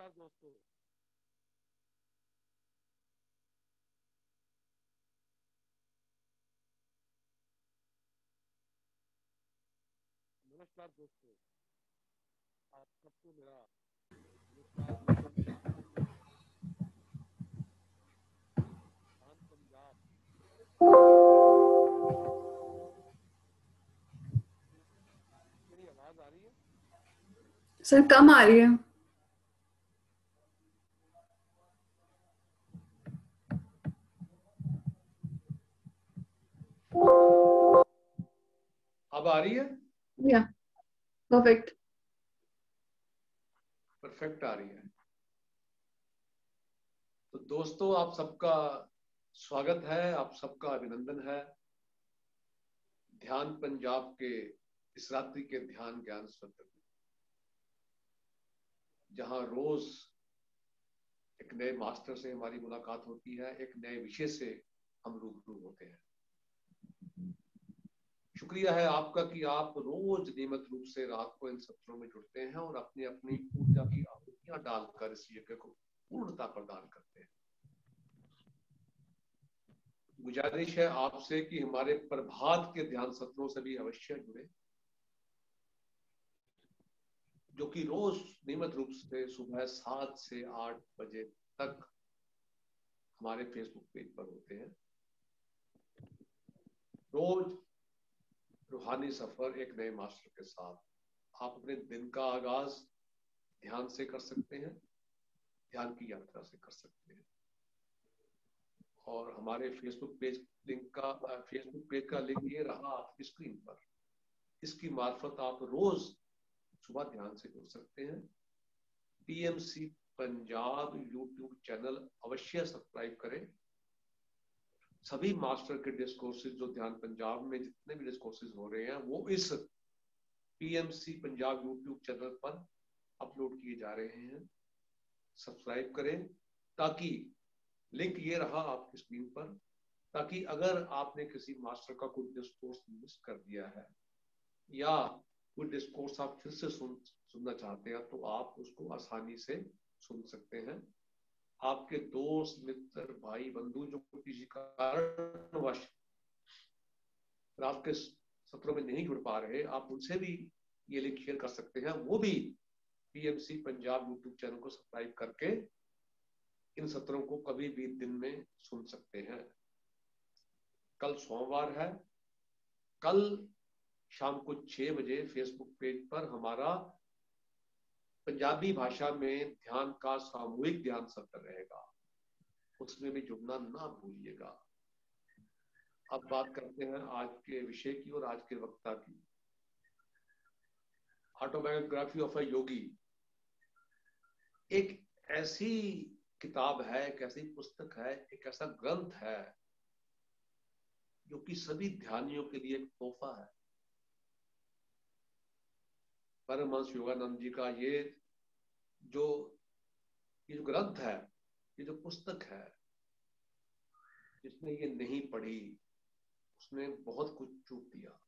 नमस्कार दोस्तों। नमस्कार दोस्तों, आप सबको मेरा नमस्कार। वेलकम टू ध्यान पंजाब। मेरी आवाज आ रही है? सर कम आ रही है। अब आ रही है? या परफेक्ट। परफेक्ट आ रही है। तो दोस्तों, आप सबका स्वागत है, आप सबका अभिनंदन है ध्यान पंजाब के इस रात्रि के ध्यान ज्ञान सत्र में, जहां रोज एक नए मास्टर से हमारी मुलाकात होती है, एक नए विषय से हम रूबरू होते हैं। शुक्रिया है आपका कि आप रोज नियमित रूप से रात को इन सत्रों में जुड़ते हैं और अपनी अपनी ऊर्जा की आहुतियां डालकर इस यज्ञ को पूर्णता प्रदान करते हैं। गुजारिश है आपसे कि हमारे प्रभात के ध्यान सत्रों से भी अवश्य जुड़े, जो कि रोज नियमित रूप से सुबह 7 से 8 बजे तक हमारे फेसबुक पेज पर होते हैं। रोज रूहानी सफर एक नए मास्टर के साथ आप अपने दिन का आगाज ध्यान से कर सकते हैं, ध्यान की यात्रा से कर सकते हैं। और हमारे फेसबुक पेज का लिंक ये रहा आपकी स्क्रीन पर। इसकी मार्फत आप रोज सुबह ध्यान से जुड़ सकते हैं। पीएमसी पंजाब यूट्यूब चैनल अवश्य सब्सक्राइब करें। सभी मास्टर के डिस्कोर्सेज जो ध्यान पंजाब में जितने भी डिस्कोर्सेज हो रहे हैं वो इस पीएमसी पंजाब यूट्यूब चैनल पर अपलोड किए जा रहे हैं। सब्सक्राइब करें, ताकि लिंक ये रहा आपकी स्क्रीन पर, ताकि अगर आपने किसी मास्टर का कोई डिस्कोर्स मिस कर दिया है या कोई डिस्कोर्स आप फिर से सुनना चाहते हैं तो आप उसको आसानी से सुन सकते हैं। आपके दोस्त मित्र भाई बंधु जो किसी कारणवश रात के सत्रों में नहीं जुड़ पा रहे, आप उनसे भी ये लिंक शेयर कर सकते हैं। वो भी पीएमसी पंजाब यूट्यूब चैनल को सब्सक्राइब करके इन सत्रों को कभी भी दिन में सुन सकते हैं। कल सोमवार है। कल शाम को 6 बजे फेसबुक पेज पर हमारा पंजाबी भाषा में ध्यान का सामूहिक ध्यान सत्र रहेगा। उसमें भी जुड़ना ना भूलिएगा। अब बात करते हैं आज के विषय की और आज के वक्ता की। ऑटोबायोग्राफी ऑफ अ योगी एक ऐसी किताब है, एक ऐसी पुस्तक है, एक ऐसा ग्रंथ है जो कि सभी ध्यानियों के लिए एक तोहफा है। परमहंस योगानंद जी का ये जो ग्रंथ है, ये जो पुस्तक है, जिसने ये नहीं पढ़ी उसने बहुत कुछ चूक दिया।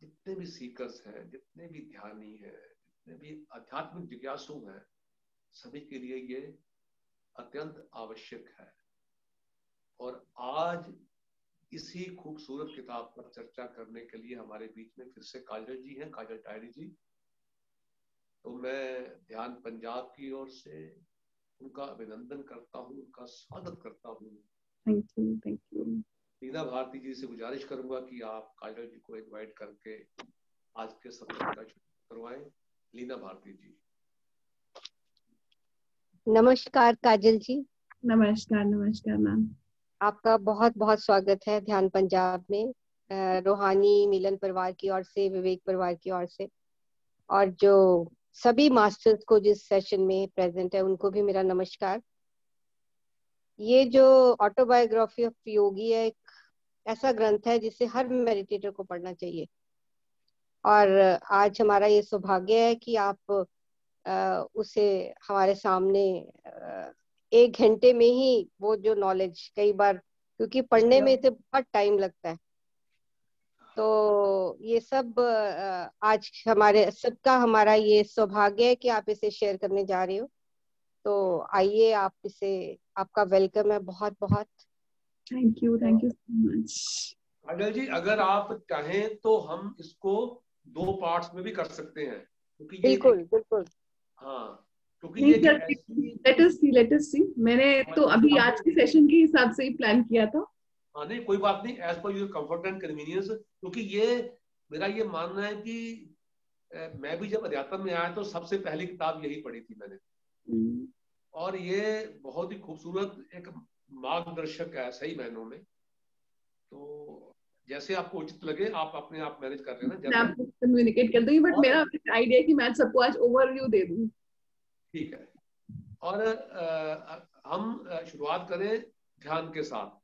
जितने भी सीकर्स हैं, जितने भी ध्यानी हैं, जितने भी आध्यात्मिक जिज्ञासु हैं, सभी के लिए ये अत्यंत आवश्यक है। और आज इसी खूबसूरत किताब पर चर्चा करने के लिए हमारे बीच में फिर से काजल जी हैं, काजल टायरी जी। तो मैं ध्यान पंजाब की ओर से उनका अभिनंदन करता हूँ, उनका स्वागत करता हूँ। Thank you, thank you. Leena Bharti ji से गुजारिश करूंगा कि आप काजल जी को इनवाइट करके आज के सत्र का शुरू करवाएं। लीना भारती जी। नमस्कार काजल जी। नमस्कार, नमस्कार मैम। आपका बहुत बहुत स्वागत है ध्यान पंजाब में, रूहानी मिलन परिवार की ओर से, विवेक परिवार की ओर से, और जो सभी मास्टर्स को जिस सेशन में प्रेजेंट है उनको भी मेरा नमस्कार। ये जो ऑटोबायोग्राफी ऑफ योगी है, एक ऐसा ग्रंथ है जिसे हर मेडिटेटर को पढ़ना चाहिए। और आज हमारा ये सौभाग्य है कि आप उसे हमारे सामने 1 घंटे में ही वो जो नॉलेज, कई बार क्योंकि पढ़ने में से बहुत टाइम लगता है, तो ये सब आज हमारा ये सौभाग्य है कि आप इसे शेयर करने जा रहे हो। तो आइए, आपका वेलकम है बहुत बहुत। Thank you so much. Anil ji, अगर आप चाहें तो हम इसको 2 पार्ट्स में भी कर सकते हैं, क्योंकि ये बिल्कुल बिल्कुल। हाँ, क्योंकि नहीं ये सर, ऐसी लेट अस सी। मैंने तो अभी आज के सेशन के हिसाब से ही प्लान किया था। हाँ नहीं, कोई बात नहीं, as per your comfort and convenience, क्योंकि ये मेरा ये मानना है कि मैं भी जब अध्यात्म में आया तो सबसे पहली किताब यही पढ़ी थी मैंने, और ये बहुत ही खूबसूरत एक मार्गदर्शक है सही मायनों में। तो जैसे आपको उचित लगे आप अपने आप मैनेज कर लेना। मैं आपको कम्युनिकेट कर दूंगी, बट मेरा आइडिया है कि मैं सबको आज ओवरव्यू दे दूं। ठीक है, और हम शुरुआत करें ध्यान के साथ।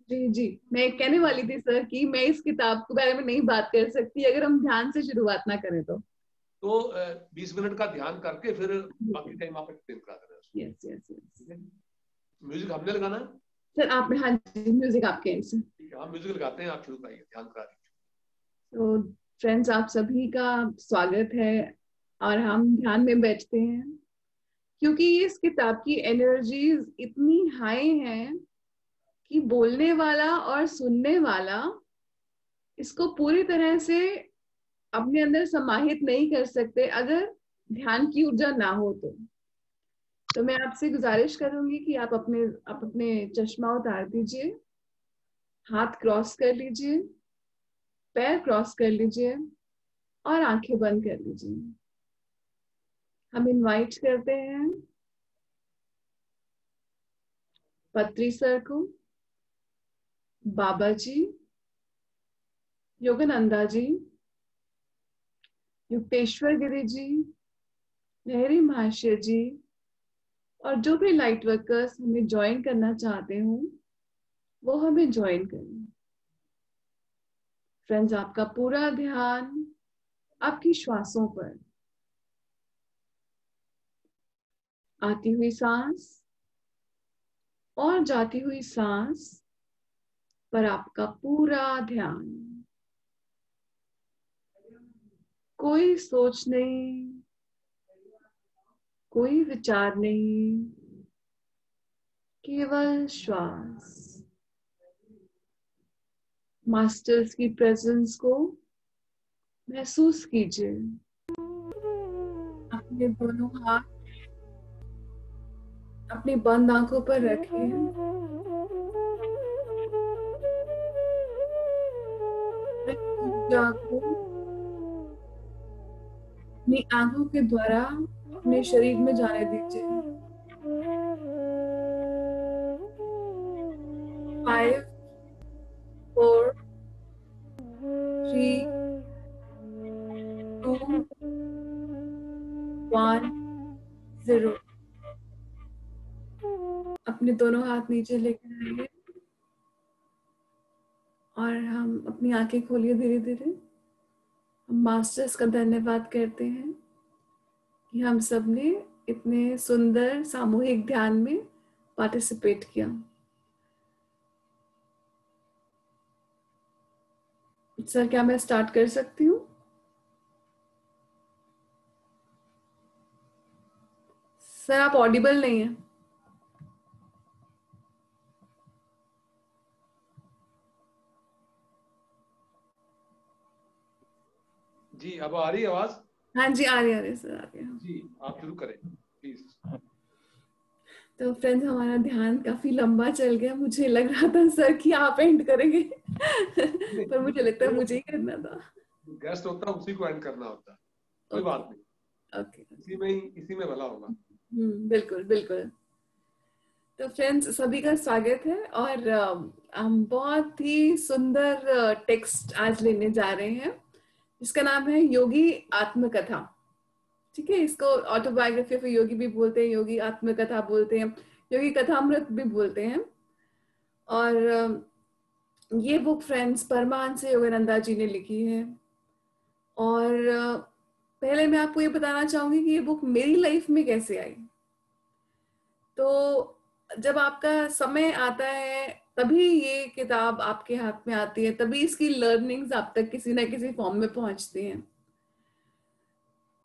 जी जी, मैं कहने वाली थी सर कि मैं इस किताब के बारे में नहीं बात कर सकती अगर हम ध्यान से शुरुआत ना करें तो। 20 मिनट का ध्यान करके फिर बाकी टाइम आप एक्सप्लेन करा देना। Yes yes yes. म्यूजिक हमने लगाना है सर आपने, हाँ जी, म्यूजिक आपके एंड से। ठीक है, हम म्यूजिक लगाते हैं, आप शुरू कराइए, ध्यान करा दीजिए। तो फ्रेंड्स, आप सभी का स्वागत है और हम ध्यान में बैठते हैं क्योंकि इस किताब की एनर्जीज इतनी हाई हैं कि बोलने वाला और सुनने वाला इसको पूरी तरह से अपने अंदर समाहित नहीं कर सकते अगर ध्यान की ऊर्जा ना हो तो मैं आपसे गुजारिश करूंगी कि आप अपने चश्मा उतार दीजिए, हाथ क्रॉस कर लीजिए, पैर क्रॉस कर लीजिए और आंखें बंद कर लीजिए। हम इनवाइट करते हैं पत्री सर को, बाबा जी, योगानंदा जी, युक्तेश्वर गिरी जी, लहरी महाशय जी, और जो भी लाइट वर्कर्स हमें ज्वाइन करना चाहते हो वो हमें ज्वाइन करें। फ्रेंड्स, आपका पूरा ध्यान आपकी श्वासों पर, आती हुई सांस और जाती हुई सांस पर आपका पूरा ध्यान। कोई सोच नहीं, कोई विचार नहीं, केवल श्वास। मास्टर्स की प्रेजेंस को महसूस कीजिए। अपने दोनों हाथ अपनी बंद आंखों पर रखिए। ऊर्जा को अपनी आंखों के द्वारा अपने शरीर में जाने दीजिए। 5 4 3 2 1 0। अपने दोनों हाथ नीचे लेकर आइए और हम अपनी आंखें खोलिए धीरे धीरे। हम मास्टर्स का धन्यवाद करते हैं कि हम सब ने इतने सुंदर सामूहिक ध्यान में पार्टिसिपेट किया। सर, क्या मैं स्टार्ट कर सकती हूँ? सर, आप ऑडिबल नहीं है। जी, अब आ रही है आवाज? हाँ जी, आ रही सर, आ रही है। जी, आप शुरू करें प्लीज। तो फ्रेंड्स, हमारा ध्यान काफी लंबा चल गया। मुझे लग रहा था सर कि आप एंड करेंगे पर मुझे लगता है मुझे ही करना था। गेस्ट होता है उसी को एंड करना होता है, कोई बात नहीं। ओके, इसी में भला होगा। बिल्कुल बिल्कुल। तो फ्रेंड्स, सभी का स्वागत है और हम बहुत ही सुंदर टेक्स्ट आज लेने जा रहे हैं जिसका नाम है योगी आत्मकथा। ठीक है, इसको ऑटोबायोग्राफी ऑफ योगी भी बोलते हैं, योगी आत्मकथा बोलते हैं, योगी कथामृत भी बोलते हैं। और ये बुक फ्रेंड्स परमहंस योगानंदा जी ने लिखी है। और पहले मैं आपको ये बताना चाहूंगी कि ये बुक मेरी लाइफ में कैसे आई। तो जब आपका समय आता है तभी ये किताब आपके हाथ में आती है, तभी इसकी लर्निंग्स आप तक किसी ना किसी फॉर्म में पहुंचती हैं।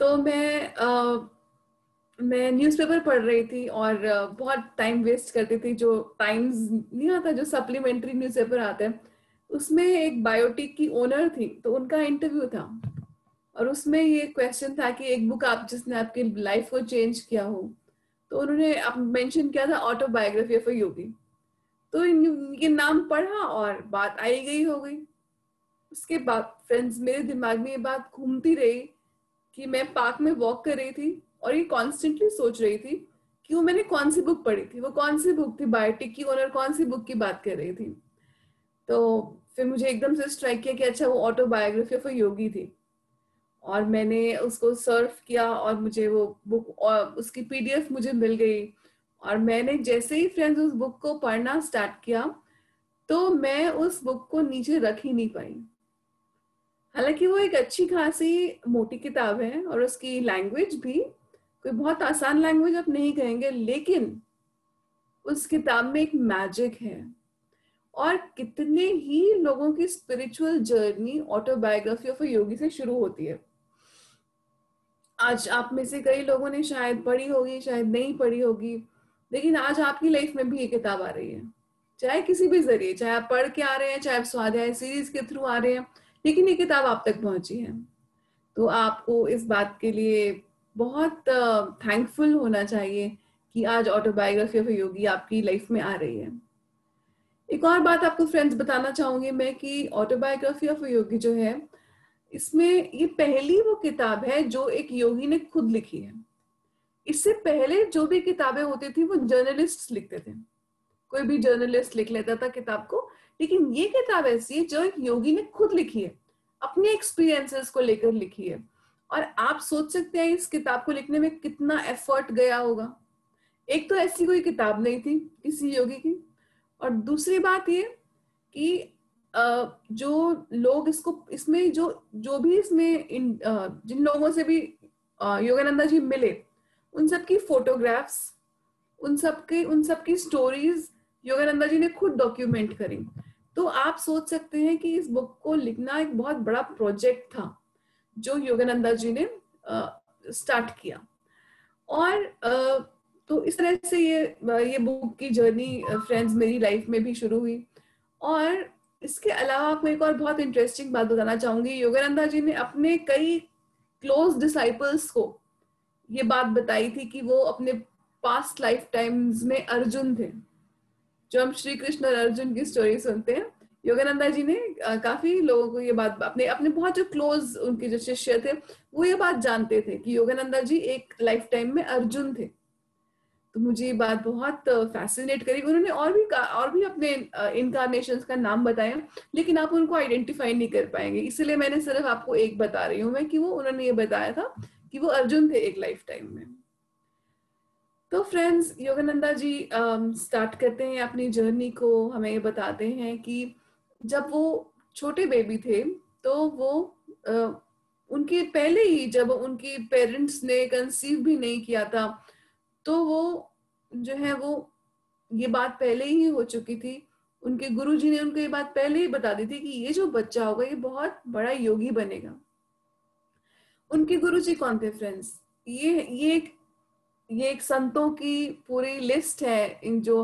तो मैं न्यूज़पेपर पढ़ रही थी और बहुत टाइम वेस्ट करती थी। जो टाइम्स नहीं आता, जो सप्लीमेंट्री न्यूज़पेपर आता है, उसमें एक बायोटिक की ओनर थी, तो उनका इंटरव्यू था और उसमें ये क्वेश्चन था कि एक बुक आप जिसने आपकी लाइफ को चेंज किया हो। तो उन्होंने मेंशन किया था ऑटोबायोग्राफी ऑफ अ योगी। तो ये नाम पढ़ा और बात आई गई हो गई। उसके बाद फ्रेंड्स मेरे दिमाग में ये बात घूमती रही कि मैं पार्क में वॉक कर रही थी और ये कॉन्स्टेंटली सोच रही थी कि वो मैंने कौन सी बुक पढ़ी थी, वो कौन सी बुक थी, बायोटिक की ओनर कौन सी बुक की बात कर रही थी। तो फिर मुझे एकदम से स्ट्राइक किया कि अच्छा वो ऑटोबायोग्राफी ऑफ अ योगी थी। और मैंने उसको सर्फ किया और मुझे वो बुक और उसकी पीडीएफ मुझे मिल गई। और मैंने जैसे ही फ्रेंड्स उस बुक को पढ़ना स्टार्ट किया तो मैं उस बुक को नीचे रख ही नहीं पाई। हालांकि वो एक अच्छी खासी मोटी किताब है और उसकी लैंग्वेज भी कोई बहुत आसान लैंग्वेज आप नहीं कहेंगे, लेकिन उस किताब में एक मैजिक है। और कितने ही लोगों की spiritual journey autobiography of a yogi से शुरू होती है। आज आप में से कई लोगों ने शायद पढ़ी होगी, शायद नहीं पढ़ी होगी, लेकिन आज आपकी लाइफ में भी ये किताब आ रही है, चाहे किसी भी जरिए, चाहे आप पढ़ के आ रहे हैं, चाहे आप स्वाध्याय सीरीज के थ्रू आ रहे हैं, लेकिन ये किताब आप तक पहुंची है। तो आपको इस बात के लिए बहुत थैंकफुल होना चाहिए कि आज ऑटोबायोग्राफी ऑफ योगी आपकी लाइफ में आ रही है। एक और बात आपको फ्रेंड्स बताना चाहूंगी मैं कि ऑटोबायोग्राफी ऑफ योगी जो है, इसमें ये पहली वो किताब है जो एक योगी ने खुद लिखी है। इससे पहले जो भी किताबें होती थी वो जर्नलिस्ट लिखते थे, कोई भी जर्नलिस्ट लिख लेता था किताब को, लेकिन ये किताब ऐसी है जो एक योगी ने खुद लिखी है, अपने एक्सपीरियंसेस को लेकर लिखी है। और आप सोच सकते हैं इस किताब को लिखने में कितना एफर्ट गया होगा। एक तो ऐसी कोई किताब नहीं थी किसी योगी की, और दूसरी बात ये कि जो लोग इसमें जो भी इसमें जिन लोगों से भी योगानंदा जी मिले, उन सब की फोटोग्राफ्स, उन सब की स्टोरीज योगानंदा जी ने खुद डॉक्यूमेंट करी। तो आप सोच सकते हैं कि इस बुक को लिखना एक बहुत बड़ा प्रोजेक्ट था जो योगानंदा जी ने स्टार्ट किया। और तो इस तरह से ये बुक की जर्नी फ्रेंड्स मेरी लाइफ में भी शुरू हुई। और इसके अलावा आपको एक और बहुत इंटरेस्टिंग बात बताना चाहूंगी। योगानंदा जी ने अपने कई क्लोज डिसाइपल्स को ये बात बताई थी कि वो अपने पास्ट लाइफ टाइम्स में अर्जुन थे। जो हम श्री कृष्ण और अर्जुन की स्टोरी सुनते हैं, योगानंदा जी ने काफी लोगों को ये बात, अपने अपने बहुत जो क्लोज उनके जो शिष्य थे वो ये बात जानते थे कि योगानंदा जी एक लाइफ टाइम में अर्जुन थे। तो मुझे ये बात बहुत फैसिनेट करी। उन्होंने और भी अपने इनकारनेशंस का नाम बताया, लेकिन आप उनको आइडेंटिफाई नहीं कर पाएंगे, इसलिए मैंने सिर्फ आपको एक बता रही हूँ मैं कि वो उन्होंने ये बताया था कि वो अर्जुन थे एक लाइफ टाइम में। तो फ्रेंड्स योगानंदा जी स्टार्ट करते हैं अपनी जर्नी को, हमें ये बताते हैं कि जब वो छोटे बेबी थे तो वो उनके पहले ही, जब उनके पेरेंट्स ने कंसीव भी नहीं किया था, तो वो जो है वो ये बात पहले ही हो चुकी थी। उनके गुरुजी ने उनको ये बात पहले ही बता दी थी कि ये जो बच्चा होगा ये बहुत बड़ा योगी बनेगा। उनके गुरुजी कौन थे फ्रेंड्स? ये एक संतों की पूरी लिस्ट है, इन जो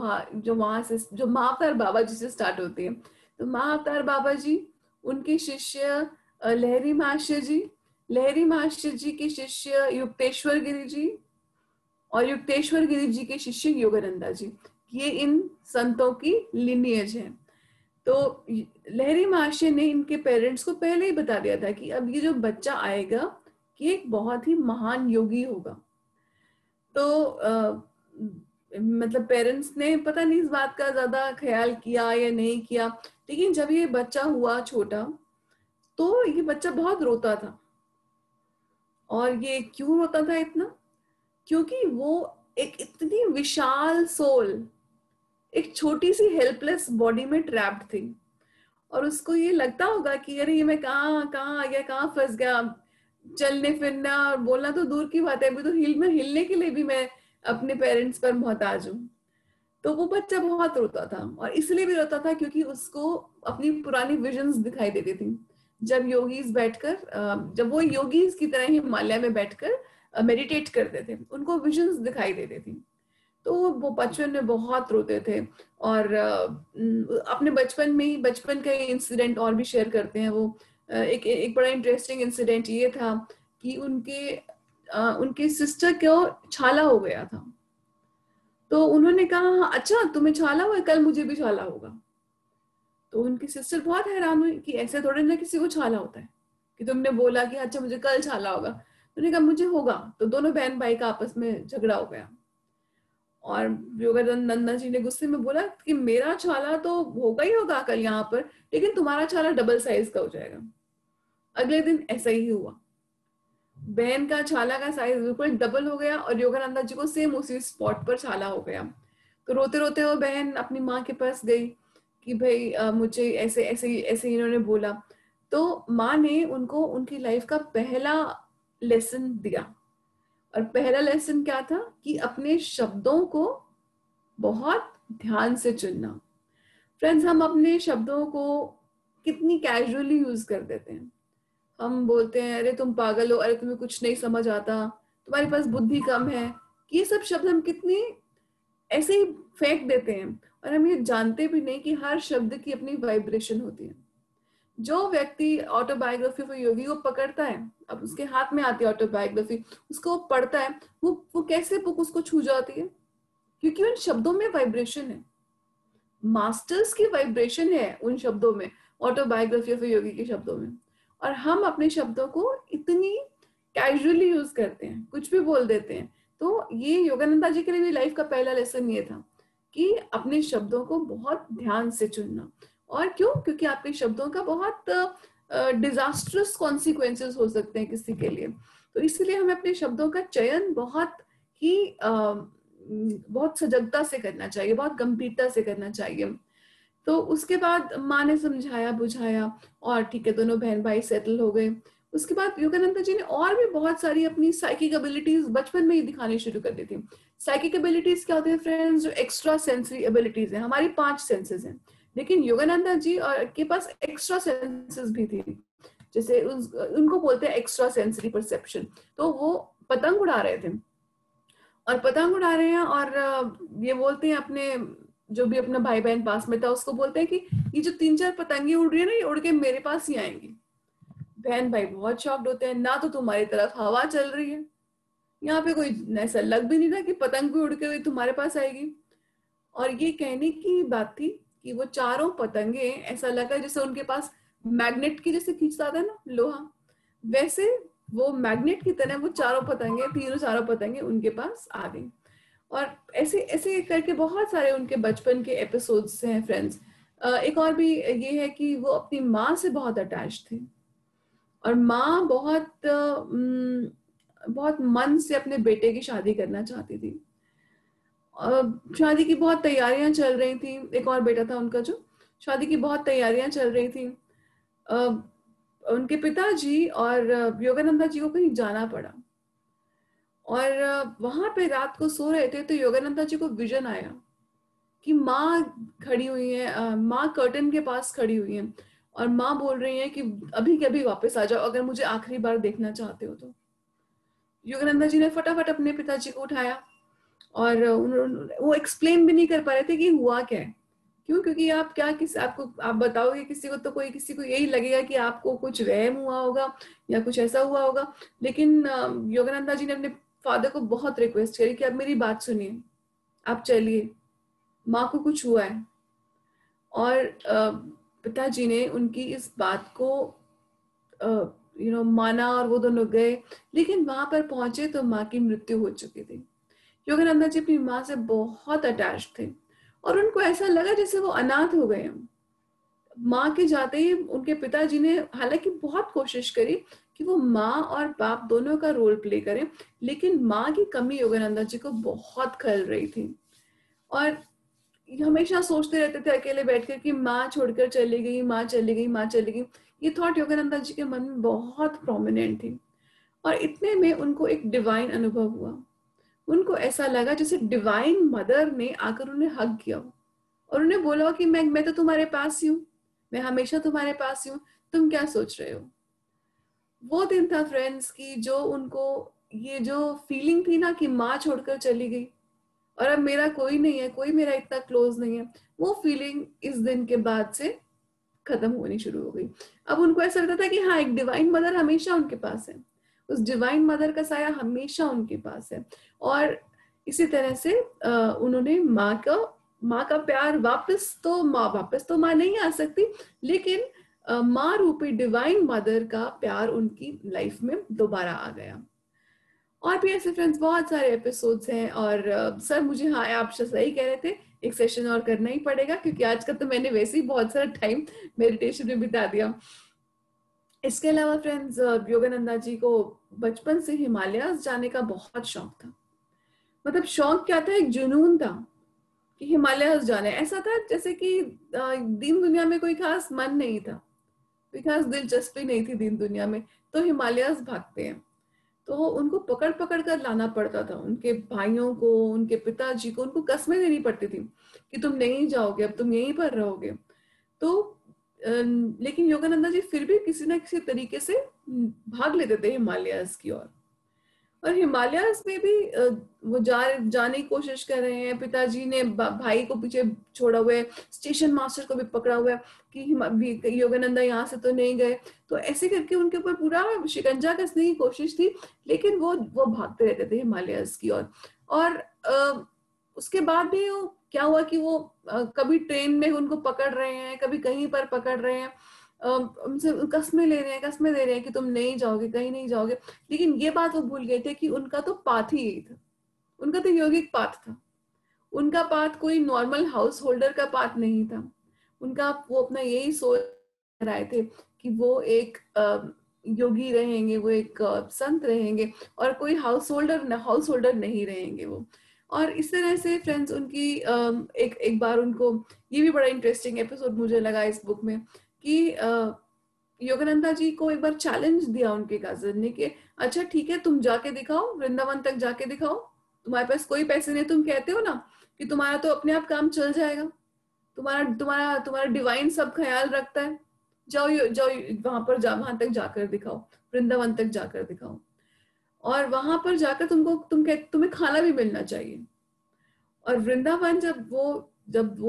वहां से जो महाअवतार बाबा जी से स्टार्ट होती है। तो महाअवतार बाबा जी, उनके शिष्य लहरी महाशय जी, लहरी महाशय जी के शिष्य युक्तेश्वर गिरी जी, और युक्तेश्वर गिरी जी के शिष्य योगानंदा जी। ये इन संतों की लिनियज है। तो लहरी महाशय ने इनके पेरेंट्स को पहले ही बता दिया था कि अब ये जो बच्चा आएगा कि एक बहुत ही महान योगी होगा। तो मतलब पेरेंट्स ने पता नहीं इस बात का ज्यादा ख्याल किया या नहीं किया, लेकिन जब ये बच्चा हुआ छोटा तो ये बच्चा बहुत रोता था। और ये क्यों रोता था इतना? क्योंकि वो एक इतनी विशाल सोल एक छोटी सी हेल्पलेस बॉडी में ट्रैप्ड थी, और उसको ये लगता होगा कि अरे ये मैं कहाँ आ गया, कहाँ फंस गया। चलने फिरना और बोलना तो दूर की बात है, अभी तो हिलने के लिए भी मैं अपने पेरेंट्स पर मोहताज हूँ। तो वो बच्चा बहुत रोता था, और इसलिए भी रोता था क्योंकि उसको अपनी पुरानी विजन्स दिखाई देती थी। जब योगीज बैठकर जब वो योगीज की तरह हिमालय में बैठकर मेडिटेट करते थे, उनको विजन्स दिखाई देती थी। तो वो बचपन में बहुत रोते थे। और अपने बचपन का इंसिडेंट और भी शेयर करते हैं वो। एक बड़ा इंटरेस्टिंग इंसिडेंट ये था कि उनके सिस्टर को छाला हो गया था। तो उन्होंने कहा, अच्छा तुम्हें छाला हुआ है, कल मुझे भी छाला होगा। तो उनकी सिस्टर बहुत हैरान हुई कि ऐसे थोड़े ना किसी को छाला होता है, कि तुमने बोला कि अच्छा मुझे कल छाला होगा। उन्होंने कहा मुझे होगा। तो दोनों बहन भाई का आपस में झगड़ा हो गया, और योगानंदा जी ने गुस्से में बोला कि मेरा छाला तो होगा ही होगा कल यहाँ पर, लेकिन तुम्हारा छाला डबल साइज का हो जाएगा। अगले दिन ऐसा ही हुआ, बहन का छाला का साइज बिल्कुल डबल हो गया, और योगानंदा जी को सेम उसी स्पॉट पर छाला हो गया। तो रोते रोते वो बहन अपनी माँ के पास गई कि भाई मुझे ऐसे ऐसे ऐसे इन्होंने बोला। तो माँ ने उनको उनकी लाइफ का पहला लेसन दिया, और पहला लेसन क्या था कि अपने शब्दों को बहुत ध्यान से चुनना। फ्रेंड्स, हम अपने शब्दों को कितनी कैजुअली यूज कर देते हैं। हम बोलते हैं अरे तुम पागल हो, अरे तुम्हें कुछ नहीं समझ आता, तुम्हारे पास बुद्धि कम है। ये सब शब्द हम कितनी ऐसे ही फेंक देते हैं, और हम ये जानते भी नहीं कि हर शब्द की अपनी वाइब्रेशन होती है। जो व्यक्ति ऑटोबायोग्राफी ऑफ योगी को पकड़ता है, अब उसके हाथ में आती है ऑटोबायोग्राफी, उसको वो पढ़ता है, वो कैसे बुक उसको छू जाती है, क्योंकि उन शब्दों में वाइब्रेशन है, मास्टर्स की वाइब्रेशन है उन शब्दों में, ऑटोबायोग्राफी ऑफ योगी के शब्दों में। और हम अपने शब्दों को इतनी कैजुअली यूज करते हैं, कुछ भी बोल देते हैं। तो ये योगानंदा जी के लिए भी लाइफ का पहला लेसन ये था कि अपने शब्दों को बहुत ध्यान से चुनना। और क्यों? क्योंकि आपके शब्दों का बहुत डिजास्ट्रस कॉन्सिक्वेंसेस हो सकते हैं किसी के लिए। तो इसलिए हमें अपने शब्दों का चयन बहुत सजगता से करना चाहिए, बहुत गंभीरता से करना चाहिए। तो उसके बाद माँ ने समझाया बुझाया, और ठीक है, दोनों बहन भाई सेटल हो गए। उसके बाद योगानंदा जी ने और भी बहुत सारी अपनी साइकिक एबिलिटीज बचपन में ही दिखानी शुरू कर दी थी। साइकिक एबिलिटीज क्या होते हैं फ्रेंड्स? जो एक्स्ट्रा सेंसरी एबिलिटीज है। हमारी 5 सेंसेस हैं, लेकिन योगानंदा जी और के पास एक्स्ट्रा सेंसेस भी थी, जैसे उनको बोलते हैं एक्स्ट्रा सेंसरी परसेप्शन। तो वो पतंग उड़ा रहे थे, और पतंग उड़ा रहे हैं, और ये बोलते हैं अपने जो भी अपना भाई बहन पास में था उसको बोलते हैं कि ये जो 3-4 पतंगे उड़ रही है ना, ये उड़ के मेरे पास ही आएंगी। बहन भाई बहुत शॉक्ड होते हैं, ना तो तुम्हारी तरफ हवा चल रही है, यहाँ पे कोई ऐसा लग भी नहीं रहा कि पतंग भी उड़ के तुम्हारे पास आएगी। और ये कहने की बात थी कि वो चारों पतंगे ऐसा लगा जैसे उनके पास मैग्नेट की जैसे खींचता था ना लोहा, वैसे वो मैग्नेट की तरह वो चारों पतंगे उनके पास आ गई। और ऐसे ऐसे करके बहुत सारे उनके बचपन के एपिसोड्स हैं फ्रेंड्स। एक और भी ये है कि वो अपनी माँ से बहुत अटैच थे, और माँ बहुत मन से अपने बेटे की शादी करना चाहती थी। शादी की बहुत तैयारियां चल रही थी, एक और बेटा था उनका, जो शादी की बहुत तैयारियां चल रही थी। उनके पिताजी और योगानंदा जी को कहीं जाना पड़ा, और वहां पे रात को सो रहे थे, तो योगानंदा जी को विजन आया कि माँ खड़ी हुई है, माँ कर्टन के पास खड़ी हुई है, और माँ बोल रही है कि अभी के अभी वापस आ जाओ अगर मुझे आखिरी बार देखना चाहते हो तो। योगानंदा जी ने फटाफट अपने पिताजी को उठाया, और वो एक्सप्लेन भी नहीं कर पा रहे थे कि हुआ क्या है। क्यों? क्योंकि आप बताओगे किसी को तो किसी को यही लगेगा कि आपको कुछ वहम हुआ होगा या कुछ ऐसा हुआ होगा। लेकिन योगानंदा जी ने अपने फादर को बहुत रिक्वेस्ट करी कि आप मेरी बात सुनिए, आप चलिए, माँ को कुछ हुआ है। और पिताजी ने उनकी इस बात को माना, और वो दोनों गए। लेकिन वहां पर पहुंचे तो माँ की मृत्यु हो चुकी थी। योगानंदा जी अपनी माँ से बहुत अटैच थे, और उनको ऐसा लगा जैसे वो अनाथ हो गए हैं। माँ के जाते ही उनके पिताजी ने हालांकि बहुत कोशिश करी कि वो माँ और बाप दोनों का रोल प्ले करें, लेकिन माँ की कमी योगानंदा जी को बहुत खल रही थी। और हमेशा सोचते रहते थे अकेले बैठकर कि माँ छोड़कर चली गई, माँ चली गई, माँ चली गई। ये थॉट योगानंदा जी के मन में बहुत प्रोमिनेंट थी। और इतने में उनको एक डिवाइन अनुभव हुआ। उनको ऐसा लगा जैसे डिवाइन मदर ने आकर उन्हें हग किया और उन्हें बोला कि मैं तो तुम्हारे पास ही हूँ, मैं हमेशा तुम्हारे पास ही हूँ, तुम क्या सोच रहे हो। वो दिन था फ्रेंड्स की जो उनको ये जो फीलिंग थी ना कि माँ छोड़कर चली गई और अब मेरा कोई नहीं है, कोई मेरा इतना क्लोज नहीं है, वो फीलिंग इस दिन के बाद से खत्म होनी शुरू हो गई। अब उनको ऐसा लगता था कि हाँ, एक डिवाइन मदर हमेशा उनके पास है, उस डिवाइन मदर का साया हमेशा उनके पास है। और इसी तरह से उन्होंने माँ का प्यार वापस तो माँ नहीं आ सकती, लेकिन माँ रूपी डिवाइन मदर का प्यार उनकी लाइफ में दोबारा आ गया। और भी ऐसे फ्रेंड्स बहुत सारे एपिसोड्स हैं। और सर मुझे, हाँ आप सही कह रहे थे, एक सेशन और करना ही पड़ेगा क्योंकि आज का तो मैंने वैसे ही बहुत सारा टाइम मेडिटेशन में बिता दिया। इसके अलावा फ्रेंड्स, योगानंदा जी को बचपन से हिमालयास जाने का बहुत शौक था। मतलब शौक क्या था, एक जुनून था कि हिमालयास जाना है। ऐसा था जैसे कि दीन दुनिया में कोई खास मन नहीं था, कोई खास दिलचस्पी नहीं थी दीन दुनिया में, तो हिमालयास भागते हैं। तो उनको पकड़ पकड़ कर लाना पड़ता था, उनके भाइयों को, उनके पिताजी को, उनको कस्में देनी पड़ती थी कि तुम नहीं जाओगे, अब तुम यहीं पर रहोगे। तो लेकिन योगानंदा जी फिर भी किसी ना किसी तरीके से भाग लेते थे हिमालयास की ओर। और हिमालयास में भी वो जाने की कोशिश कर रहे हैं। पिताजी ने भाई को पीछे छोड़ा हुआ है, स्टेशन मास्टर को भी पकड़ा हुआ है कि योगानंदा यहाँ से तो नहीं गए। तो ऐसे करके उनके ऊपर पूरा शिकंजा कसने की कोशिश थी, लेकिन वो भागते रहते थे हिमालयास की ओर। और उसके बाद भी वो क्या हुआ कि वो कभी ट्रेन में उनको पकड़ रहे हैं, कभी कहीं पर पकड़ रहे हैं, उनसे कस्में ले रहे हैं, कस्में दे रहे हैं कि तुम नहीं जाओगे, कहीं नहीं जाओगे। लेकिन ये बात वो भूल गए थे कि उनका तो पाथ ही यही था, उनका तो योगिक पाथ था। उनका पाथ कोई नॉर्मल हाउस होल्डर का पाथ नहीं था। उनका वो अपना यही सोच रहे थे कि वो एक योगी रहेंगे, वो एक संत रहेंगे और कोई हाउस होल्डर नहीं रहेंगे वो। और इस तरह से फ्रेंड्स उनकी एक बार उनको, ये भी बड़ा इंटरेस्टिंग एपिसोड मुझे लगा इस बुक में कि योगानंदा जी को एक बार चैलेंज दिया उनके कजन ने कि अच्छा ठीक है, तुम जाके दिखाओ, वृंदावन तक जाके दिखाओ, तुम्हारे पास कोई पैसे नहीं, तुम कहते हो ना कि तुम्हारा तो अपने आप काम चल जाएगा, तुम्हारा डिवाइन सब ख्याल रखता है, जाओ जाओ वहां तक जाकर दिखाओ, वृंदावन तक जाकर दिखाओ, और वहां पर जाकर तुम्हें खाना भी मिलना चाहिए। और वृंदावन जब वो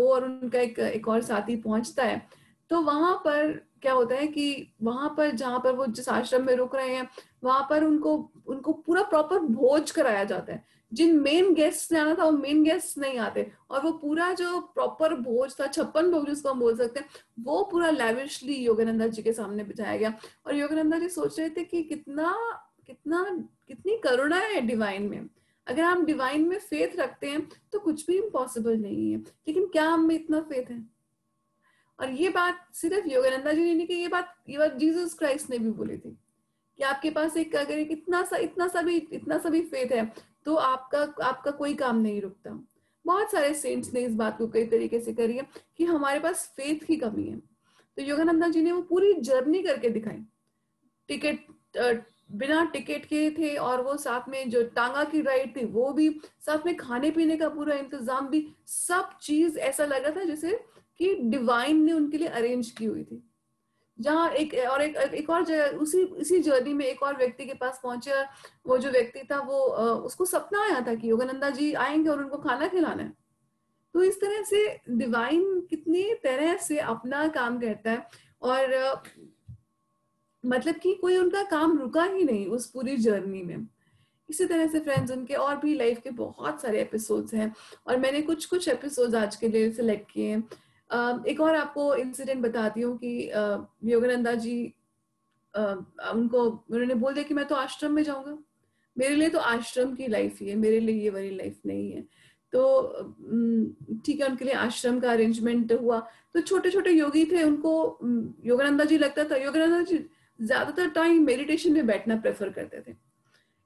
और उनका एक और साथी पहुंचता है, तो वहां पर क्या होता है कि वहां पर जहां पर वो जिस आश्रम में रुक रहे हैं, वहां पर उनको पूरा प्रॉपर भोज कराया जाता है। जिन मेन गेस्ट ने आना था वो मेन गेस्ट नहीं आते, और वो पूरा जो प्रॉपर भोज था, 56 भोज जिसको हम बोल सकते हैं, वो पूरा लैविशली योगानंदा जी के सामने बिठाया गया। और योगानंदा जी सोच रहे थे कि कितनी करुणा है डिवाइन में। अगर हम डिवाइन में फेथ रखते हैं तो कुछ भी इम्पॉसिबल नहीं है, लेकिन क्या हम में इतना फेथ है? और ये बात सिर्फ योगानंदा जी ने नहीं की, ये बात जीसस क्राइस्ट ने भी बोली थी कि आपके पास अगर इतना सा भी फेथ है तो आपका कोई काम नहीं रुकता। बहुत सारे सेंट्स ने इस बात को कई तरीके से करी है कि हमारे पास फेथ की कमी है। तो योगानंदा जी ने वो पूरी जर्नी करके दिखाई, बिना टिकट के थे, और वो साथ में जो टांगा की राइड थी वो भी, साथ में खाने पीने का पूरा इंतजाम भी, सब चीज ऐसा लगा था जैसे कि डिवाइन ने उनके लिए अरेंज की हुई थी। जहाँ एक और जगह इसी जर्नी में एक और व्यक्ति के पास पहुंचे, वो जो व्यक्ति था वो उसको सपना आया था कि योगानंदा जी आएंगे और उनको खाना खिलाना है। तो इस तरह से डिवाइन कितनी तरह से अपना काम करता है, और मतलब कि कोई उनका काम रुका ही नहीं उस पूरी जर्नी में। इसी तरह से फ्रेंड्स उनके और भी लाइफ के बहुत सारे एपिसोड्स हैं, और मैंने कुछ एपिसोड्स आज के लिए सिलेक्ट किए हैं। एक और आपको इंसिडेंट बताती हूँ कि योगानंदा जी उन्होंने बोल दिया कि मैं तो आश्रम में जाऊंगा, मेरे लिए तो आश्रम की लाइफ ही है, मेरे लिए ये वाली लाइफ नहीं है। तो ठीक है, उनके लिए आश्रम का अरेंजमेंट हुआ। तो छोटे छोटे योगी थे, उनको योगानंदा जी लगता था, योगानंदा जी ज्यादातर टाइम मेडिटेशन में बैठना प्रेफर करते थे,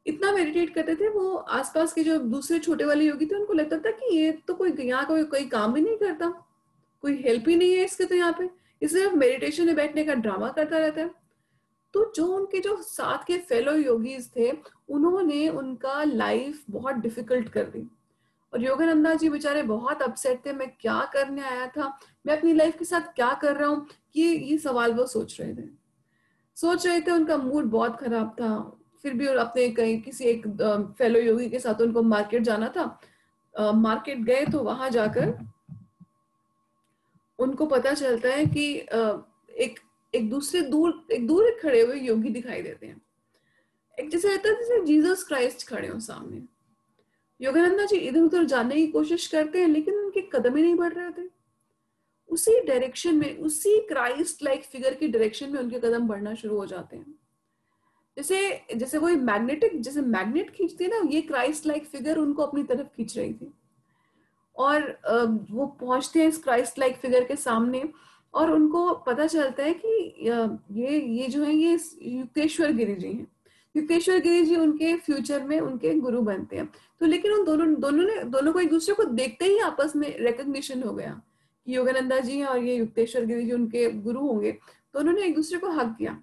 इतना मेडिटेट करते थे। वो आसपास के जो दूसरे छोटे वाले योगी थे उनको लगता था कि ये तो यहाँ कोई काम भी नहीं करता, कोई हेल्प ही नहीं है इसके तो यहाँ पे, ये सिर्फ मेडिटेशन में बैठने का ड्रामा करता रहता है। तो जो उनके जो साथ के फेलो योगीज थे, उन्होंने उनका लाइफ बहुत डिफिकल्ट कर दी। और योगानंदा जी बेचारे बहुत अपसेट थे, मैं क्या करने आया था, मैं अपनी लाइफ के साथ क्या कर रहा हूँ, ये सवाल वो सोच रहे थे। उनका मूड बहुत खराब था। फिर भी अपने कहीं किसी एक फेलो योगी के साथ उनको मार्केट जाना था। मार्केट गए तो वहां जाकर उनको पता चलता है कि एक दूर खड़े हुए योगी दिखाई देते हैं। एक जैसे रहता है जैसे जीसस क्राइस्ट खड़े हो सामने। योगानंदा जी इधर उधर जाने की कोशिश करते हैं, लेकिन उनके कदम ही नहीं बढ़ रहे थे। उसी डायरेक्शन में, उसी क्राइस्ट लाइक फिगर की डायरेक्शन में उनके कदम बढ़ना शुरू हो जाते हैं। जैसे जैसे वो मैग्नेटिक, जैसे मैग्नेट खींचती है ना, ये क्राइस्ट लाइक फिगर उनको अपनी तरफ खींच रही थी। और वो पहुंचते हैं इस क्राइस्ट लाइक फिगर के सामने, और उनको पता चलता है कि ये जो है ये युक्तेश्वर गिरी जी हैं। युक्तेश्वर गिरी जी उनके फ्यूचर में उनके गुरु बनते हैं। तो लेकिन उन दोनों को एक दूसरे को देखते ही आपस में रिकग्निशन हो गया कि योगानंदा जी हैं और ये युक्तेश्वर गिरी जी उनके गुरु होंगे। तो उन्होंने एक दूसरे को हक किया,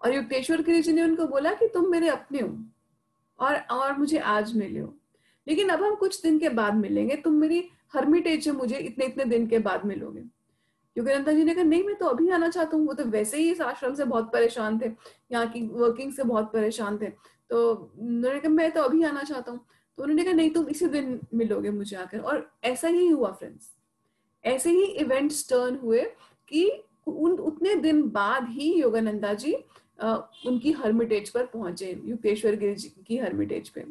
और युक्तेश्वर गिरी जी ने उनको बोला कि तुम मेरे अपने हो और मुझे आज मिले हो, लेकिन अब हम कुछ दिन के बाद मिलेंगे, तुम मेरी हर्मिटेज है, मुझे इतने इतने दिन के बाद मिलोगे। योगानंदा जी ने कहा नहीं, मैं तो अभी आना चाहता हूँ। वो तो वैसे ही इस आश्रम से बहुत परेशान थे, यहाँ की वर्किंग से बहुत परेशान थे। तो उन्होंने कहा मैं तो अभी आना चाहता हूँ। तो उन्होंने कहा नहीं, तुम इसी दिन मिलोगे मुझे आकर। और ऐसा ही हुआ फ्रेंड्स, ऐसे ही इवेंट्स टर्न हुए कि उतने दिन बाद ही योगानंदा जी उनकी हर्मिटेज पर पहुंचे, युक्तेश्वर गिरी जी की हर्मिटेज पे।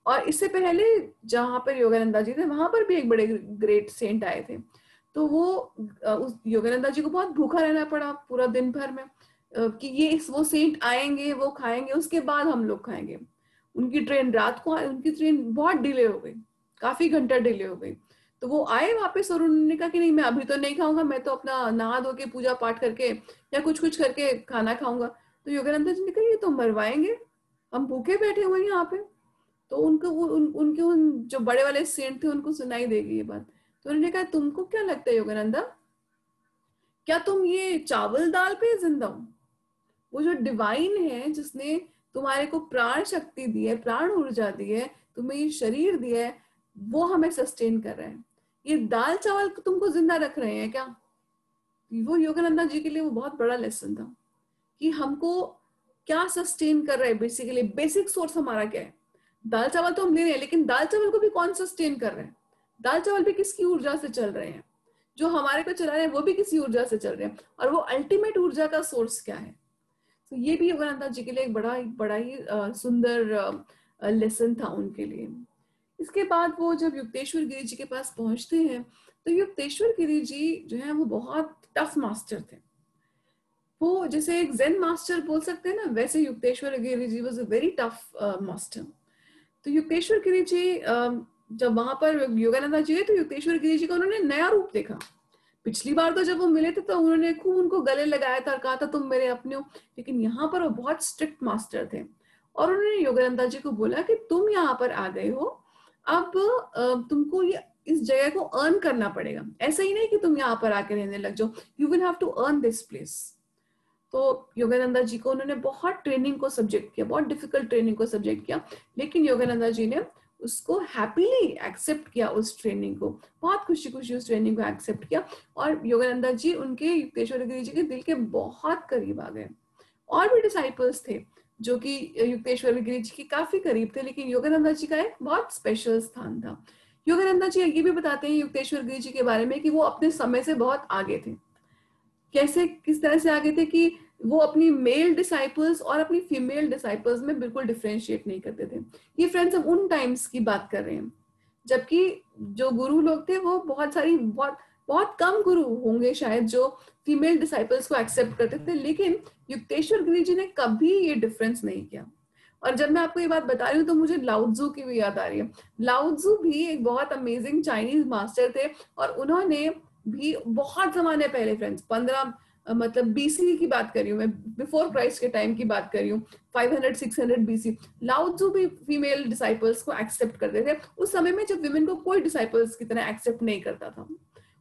और इससे पहले जहां पर योगानंदा जी थे, वहां पर भी एक बड़े ग्रेट सेंट आए थे। तो वो योगानंदा जी को बहुत भूखा रहना पड़ा पूरा दिन भर में, कि ये वो सेंट आएंगे, वो खाएंगे, उसके बाद हम लोग खाएंगे। उनकी ट्रेन रात को, उनकी ट्रेन बहुत डिले हो गई, काफी घंटा डिले हो गई। तो वो आए वापस और उन्होंने कहा कि नहीं, मैं अभी तो नहीं खाऊंगा, मैं तो अपना नहा धो के पूजा पाठ करके या कुछ कुछ करके खाना खाऊंगा। तो योगानंदा जी ने कहा ये तो मरवाएंगे, हम भूखे बैठे हुए हैं यहाँ पे। तो उनको उनके जो बड़े वाले सेंट थे उनको सुनाई देगी ये बात। तो उन्होंने कहा तुमको क्या लगता है योगानंदा, क्या तुम ये चावल दाल पे जिंदा हो? वो जो डिवाइन है जिसने तुम्हारे को प्राण शक्ति दी है, प्राण ऊर्जा दी है, तुम्हें ये शरीर दिया है, वो हमें सस्टेन कर रहा है। ये दाल चावल तुमको जिंदा रख रहे हैं क्या? वो योगानंदा जी के लिए वो बहुत बड़ा लेसन था कि हमको क्या सस्टेन कर रहा है। बेसिकली बेसिक सोर्स हमारा क्या है? दाल चावल तो हम ले रहे हैं, लेकिन दाल चावल को भी कौन सस्टेन कर रहे हैं? दाल चावल भी किसकी ऊर्जा से चल रहे हैं? जो हमारे को चला रहे हैं वो भी किसी ऊर्जा से चल रहे हैं। और वो अल्टीमेट ऊर्जा का सोर्स क्या है? तो ये भी योगानंदा जी के लिए एक बड़ा ही सुंदर लेसन था उनके लिए। इसके बाद वो जब युक्तेश्वर गिरी जी के पास पहुंचते हैं, तो युक्तेश्वर गिरी जी जो है वो बहुत टफ मास्टर थे। वो जैसे एक जेन मास्टर बोल सकते हैं ना, वैसे Yukteswar Giri ji was a very tough master. तो युक्तेश्वर गिरी जी जब वहां पर योगानंदा जी गए तो युक्तेश्वर गिरी जी का उन्होंने नया रूप देखा। पिछली बार तो जब वो मिले थे तो उन्होंने खूब उनको गले लगाया था और कहा था तुम मेरे अपने हो, लेकिन यहाँ पर वो बहुत स्ट्रिक्ट मास्टर थे। और उन्होंने योगानंदा जी को बोला कि तुम यहाँ पर आ गए हो, अब तुमको ये इस जगह को अर्न करना पड़ेगा। ऐसा ही नहीं कि तुम यहाँ पर आके रहने लग जाओ, you will have to earn this place. तो योगानंदा जी को उन्होंने बहुत ट्रेनिंग को सब्जेक्ट किया, बहुत डिफिकल्ट ट्रेनिंग को सब्जेक्ट किया, लेकिन योगानंदा जी ने उसको हैप्पीली एक्सेप्ट किया, उस ट्रेनिंग को बहुत खुशी खुशी उस ट्रेनिंग को एक्सेप्ट किया। और योगानंदा जी उनके युक्तेश्वर गिरी जी के दिल के बहुत करीब आ गए। और भी डिसाइपल्स थे जो कि युक्तेश्वर गिरी जी के काफी करीब थे, लेकिन योगानंदा जी का एक बहुत स्पेशल स्थान था। योगानंदा जी ये भी बताते हैं युक्तेश्वर गिरी जी के बारे में कि वो अपने समय से बहुत आगे थे। कैसे, किस तरह से आगे थे कि वो अपनी मेल डिसाइपल्स और अपनी फीमेल डिसाइपल्स में बिल्कुल डिफरेंशिएट नहीं करते थे। ये फ्रेंड्स हम उन टाइम्स की बात कर रहे हैं जबकि जो गुरु लोग थे वो बहुत कम गुरु होंगे शायद जो फीमेल डिसाइपल्स को एक्सेप्ट करते थे, लेकिन युक्तेश्वर गिरी जी ने कभी ये डिफरेंस नहीं किया। और जब मैं आपको ये बात बता रही हूँ तो मुझे लाओ त्सु की भी याद आ रही है। लाओ त्सु भी एक बहुत अमेजिंग चाइनीज मास्टर थे और उन्होंने भी बहुत जमाने पहले फ्रेंड्स 15 मतलब बीसी की बात कर रही हूँ मैं, बिफोर क्राइस्ट के टाइम की बात कर रही हूँ, 500-600 बीसी। लाओ त्सु भी फीमेल डिसाइपल्स को एक्सेप्ट करते थे उस समय में जब विमेन को कोई डिसाइपल्स की तरह एक्सेप्ट नहीं करता था।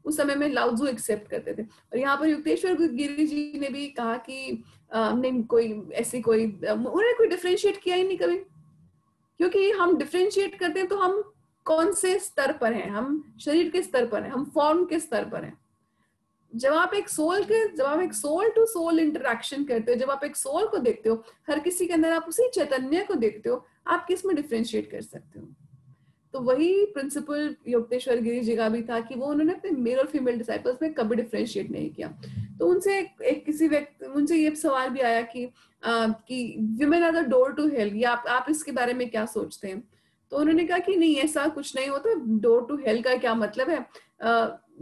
उस समय में लाउत्जू एक्सेप्ट करते थे। और यहाँ पर युक्तेश्वर गिरी जी ने भी कहा कि नहीं कोई ऐसी कोई, उन्होंने कोई डिफरेंशिएट किया ही नहीं कभी, क्योंकि हम डिफरेंशिएट करते हैं तो हम कौन से स्तर पर हैं, हम शरीर के स्तर पर हैं, हम फॉर्म के स्तर पर हैं। जब आप एक सोल टू सोल इंटरेक्शन करते हो, जब आप एक सोल को देखते हो, हर किसी के अंदर आप उसी चैतन्य को देखते हो, आप किस में डिफरेंशिएट कर सकते हो। तो वही प्रिंसिपल युक्तेश्वर गिरी जी का भी था कि वो उन्होंने अपने मेल और फीमेल डिसाइपल्स में कभी डिफरेंशिएट नहीं किया। तो उनसे किसी व्यक्ति उनसे ये सवाल भी आया कि women are the door to hell, या आप इसके बारे में क्या सोचते हैं। तो उन्होंने कहा कि नहीं, ऐसा कुछ नहीं होता। डोर टू हेल का क्या मतलब है?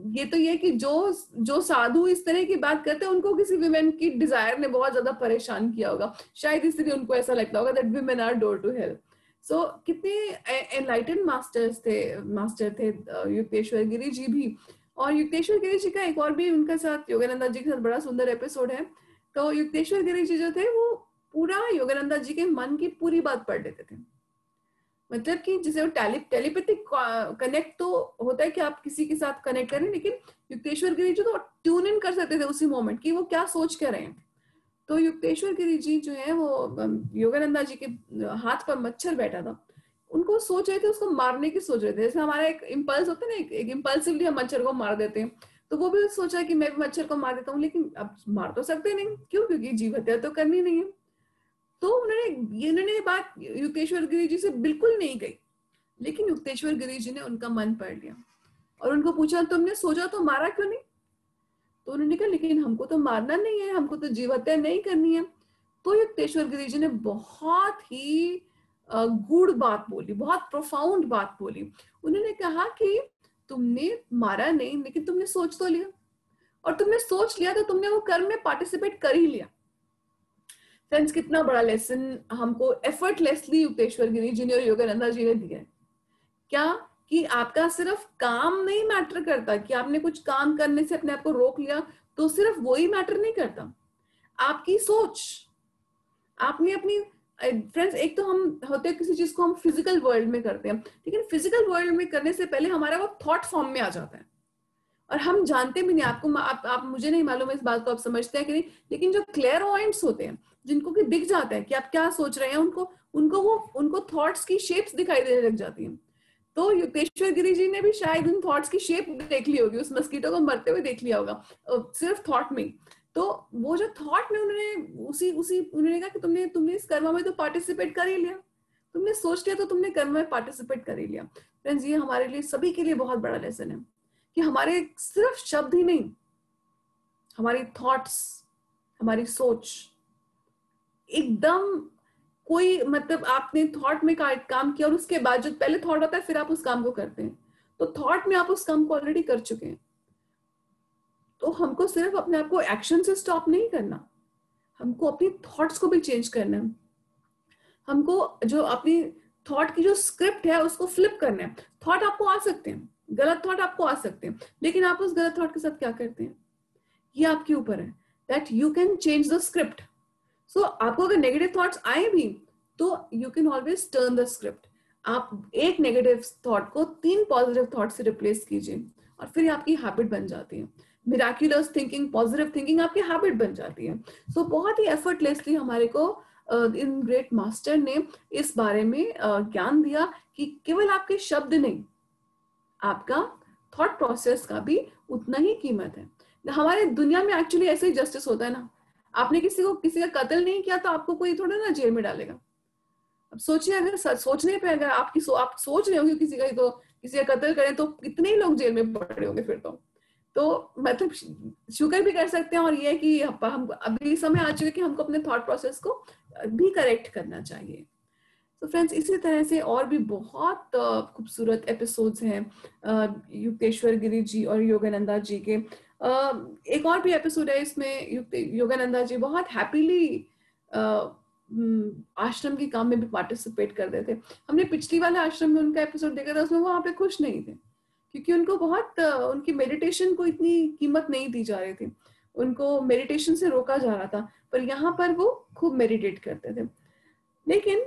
ये तो ये कि जो साधु इस तरह की बात करते हैं, उनको किसी विमेन की डिजायर ने बहुत ज्यादा परेशान किया होगा, शायद इसलिए उनको ऐसा लगता होगा that women are door to hell. So कितने एनलाइटेंड मास्टर थे युक्तेश्वर गिरी जी भी। और युक्तेश्वर गिरी जी का एक और भी उनके साथ, योगानंदा जी के साथ बड़ा सुंदर एपिसोड है। तो युक्तेश्वर गिरी जी जो थे वो पूरा योगानंदा जी के मन की पूरी बात पढ़ लेते थे। मतलब कि जिसे टेलीपैथिक कनेक्ट तो होता है कि आप किसी के साथ कनेक्ट करें, लेकिन युक्तेश्वर गिरी जी तो ट्यून इन कर सकते थे उसी मोमेंट की वो क्या सोच कर रहे हैं। तो युक्तेश्वर गिरी जी जो है वो योगानंदा जी के हाथ पर मच्छर बैठा था, उनको सोच रहे थे, उसको मारने की सोच रहे थे। जैसे हमारा एक इम्पल्स होता है ना, एक इम्पल्सिवली हम मच्छर को मार देते हैं, तो वो भी सोचा कि मैं भी मच्छर को मार देता हूँ, लेकिन अब मार तो सकते नहीं, क्यों? क्योंकि जीव हत्या तो करनी नहीं है। तो उन्होंने ये बात युक्तेश्वर गिरी जी से बिल्कुल नहीं कही, लेकिन युक्तेश्वर गिरी जी ने उनका मन पढ़ लिया और उनको पूछा तुमने सोचा तो मारा क्यों नहीं? तो उन्होंने कहा लेकिन हमको तो मारना नहीं है, हमको तो जीव हत्या नहीं करनी है। तो युक्तेश्वर गिरी जी ने बहुत ही गूढ़ बात बोली, बहुत प्रोफाउंड बात बोली। उन्होंने कहा कि तुमने मारा नहीं, लेकिन तुमने सोच तो लिया, और तुमने सोच लिया तो तुमने वो कर्म में पार्टिसिपेट कर ही लिया। फ्रेंड्स, कितना बड़ा लेसन हमको एफर्टलेसली युक्तेश्वर गिरी जी ने और योगानंदा जी ने दिया है। क्या कि आपका सिर्फ काम नहीं मैटर करता, कि आपने कुछ काम करने से अपने आप को रोक लिया तो सिर्फ वो ही मैटर नहीं करता, आपकी सोच। आपने अपनी फ्रेंड्स, एक तो हम होते हैं किसी चीज को हम फिजिकल वर्ल्ड में करते हैं, लेकिन फिजिकल वर्ल्ड में करने से पहले हमारा वो थॉट फॉर्म में आ जाता है और हम जानते भी नहीं। आपको आप मुझे नहीं मालूम इस बात को आप समझते हैं कि नहीं, लेकिन जो क्लेयरवॉयंट्स होते हैं, जिनको कि दिख जाता है कि आप क्या सोच रहे हैं, उनको थॉट्स की शेप्स दिखाई देने लग जाती हैं। तो युक्तेश्वर गिरी जी ने भी शायद उन थॉट्स की शेप देख ली होगी, उस मस्कीटो को मरते हुए देख लिया होगा सिर्फ थॉट में। तो वो जो थॉट में उन्होंने कहा कि तुमने इस कर्म में तो पार्टिसिपेट कर ही लिया, तुमने सोच लिया तो तुमने कर्म में पार्टिसिपेट कर ही लिया। फ्रेंड्स, ये हमारे लिए सभी के लिए बहुत बड़ा लेसन है कि हमारे सिर्फ शब्द ही नहीं, हमारी थॉट्स, हमारी सोच एकदम कोई मतलब आपने थॉट में काम किया और उसके बाद जो पहले थॉट होता है फिर आप उस काम को करते हैं, तो थॉट में आप उस काम को ऑलरेडी कर चुके हैं। तो हमको सिर्फ अपने आप को एक्शन से स्टॉप नहीं करना, हमको अपनी थॉट्स को भी चेंज करना है। हमको जो अपनी थॉट की जो स्क्रिप्ट है उसको फ्लिप करना है। थॉट आपको आ सकते हैं, गलत थॉट आपको आ सकते हैं, लेकिन आप उस गलत थॉट के साथ क्या करते हैं ये आपके ऊपर है। That you can change the script. So आपको अगर नेगेटिव थॉट्स आए भी तो you can always turn the script. आप एक नेगेटिव थॉट को 3 पॉजिटिव थॉट से रिप्लेस कीजिए और फिर आपकी हैबिट बन जाती है। मिराक्युलस थिंकिंग, पॉजिटिव थिंकिंग आपकी हैबिट बन जाती है। सो बहुत ही एफर्टलेसली हमारे को इन ग्रेट मास्टर ने इस बारे में ज्ञान दिया कि केवल आपके शब्द नहीं, आपका थॉट प्रोसेस का भी उतना ही कीमत है। हमारे दुनिया में एक्चुअली ऐसे ही जस्टिस होता है ना, आपने किसी का कत्ल नहीं किया तो आपको कोई थोड़ा ना जेल में डालेगा। अब सोचिए, अगर सोचने पे अगर आप सोच रहे होंगे किसी का कत्ल करें तो कितने ही लोग जेल में पड़े होंगे फिर तो मतलब शुक्र भी कर सकते हैं। और ये है कि हम अभी समय आ चुके कि हमको अपने थॉट प्रोसेस को भी करेक्ट करना चाहिए। तो फ्रेंड्स, इसी तरह से और भी बहुत खूबसूरत एपिसोड्स हैं युक्तेश्वर गिरी जी और योगानंदा जी के। एक और भी एपिसोड है, इसमें योगानंदा जी बहुत हैप्पीली आश्रम के काम में भी पार्टिसिपेट करते थे। हमने पिछली वाले आश्रम में उनका एपिसोड देखा था, उसमें वो वहां पे खुश नहीं थे क्योंकि उनको बहुत उनकी मेडिटेशन को इतनी कीमत नहीं दी जा रही थी, उनको मेडिटेशन से रोका जा रहा था। पर यहाँ पर वो खूब मेडिटेट करते थे। लेकिन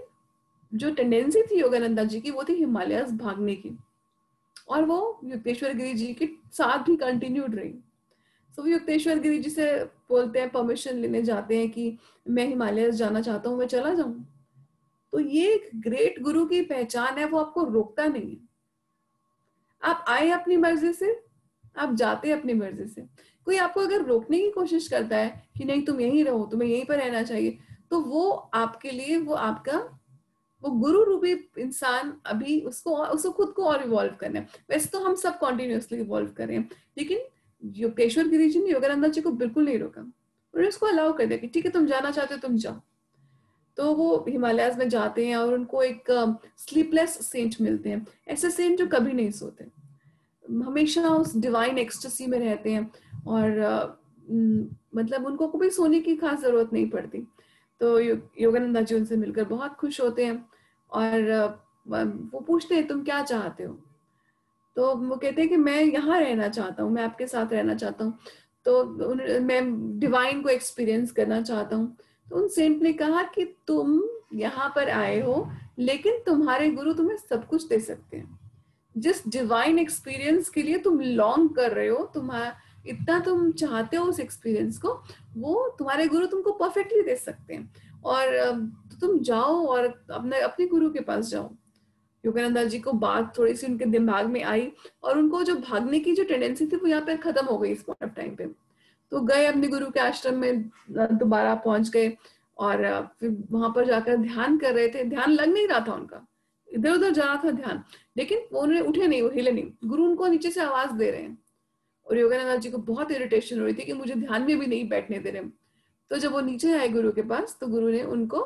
जो टेंडेंसी थी योगानंदा जी की वो थी हिमालयस भागने की। और वो युक्तेश्वर गिरी जी के साथ भी कंटिन्यूड रही। तो युक्तेश्वर गिरी जी से बोलते हैं, परमिशन लेने जाते हैं कि मैं हिमालय जाना चाहता हूँ, मैं चला जाऊं। तो ये एक ग्रेट गुरु की पहचान है, वो आपको रोकता नहीं है। आप आए अपनी मर्जी से, आप जाते अपनी मर्जी से। कोई आपको अगर रोकने की कोशिश करता है कि नहीं तुम यहीं रहो, तुम्हें यहीं पर रहना चाहिए, तो वो आपके लिए, वो आपका, वो गुरु रूपी इंसान अभी उसको खुद को और इवॉल्व करना है। वैसे तो हम सब कॉन्टिन्यूसली इवॉल्व कर रहे हैं, लेकिन युक्तेश्वर गिरी जी ने योगानंद जी को बिल्कुल नहीं रोका, उन्होंने उसको अलाउ कर दिया कि ठीक है तुम जाना चाहते हो तुम जाओ। तो वो हिमालयाज में जाते हैं और उनको एक स्लीपलेस सेंट मिलते हैं, ऐसे सेंट जो कभी नहीं सोते, हमेशा उस डिवाइन एक्सटेसी में रहते हैं, और मतलब उनको कोई सोने की खास जरूरत नहीं पड़ती। तो योगानंद जी उनसे मिलकर बहुत खुश होते हैं, और वो पूछते हैं तुम क्या चाहते हो। तो वो कहते हैं कि मैं यहाँ रहना चाहता हूँ, मैं आपके साथ रहना चाहता हूँ, तो मैं डिवाइन को एक्सपीरियंस करना चाहता हूँ। तो उन सेंट ने कहा कि तुम यहाँ पर आए हो, लेकिन तुम्हारे गुरु तुम्हें सब कुछ दे सकते हैं। जिस डिवाइन एक्सपीरियंस के लिए तुम लॉन्ग कर रहे हो, तुम्हारा इतना तुम चाहते हो उस एक्सपीरियंस को, वो तुम्हारे गुरु तुमको परफेक्टली दे सकते हैं। और तुम जाओ और अपने गुरु के पास जाओ। योगानंदा जी को बात थोड़ी सी उनके दिमाग में आई, और उनको जो भागने की जो टेंडेंसी थी वो यहाँ पे खत्म हो गई इस पॉइंट ऑफ टाइम पे। तो गए अपने गुरु के आश्रम में, दोबारा पहुंच गए, और फिर वहां पर जाकर ध्यान कर रहे थे। ध्यान लग नहीं रहा था उनका, इधर उधर जा रहा था ध्यान, लेकिन वो उन्होंने उठे नहीं, वो हिले नहीं। गुरु उनको नीचे से आवाज दे रहे हैं, और योगानंद जी को बहुत इरिटेशन हो रही थी कि मुझे ध्यान में भी नहीं बैठने दे रहे। तो जब वो नीचे आए गुरु के पास, तो गुरु ने उनको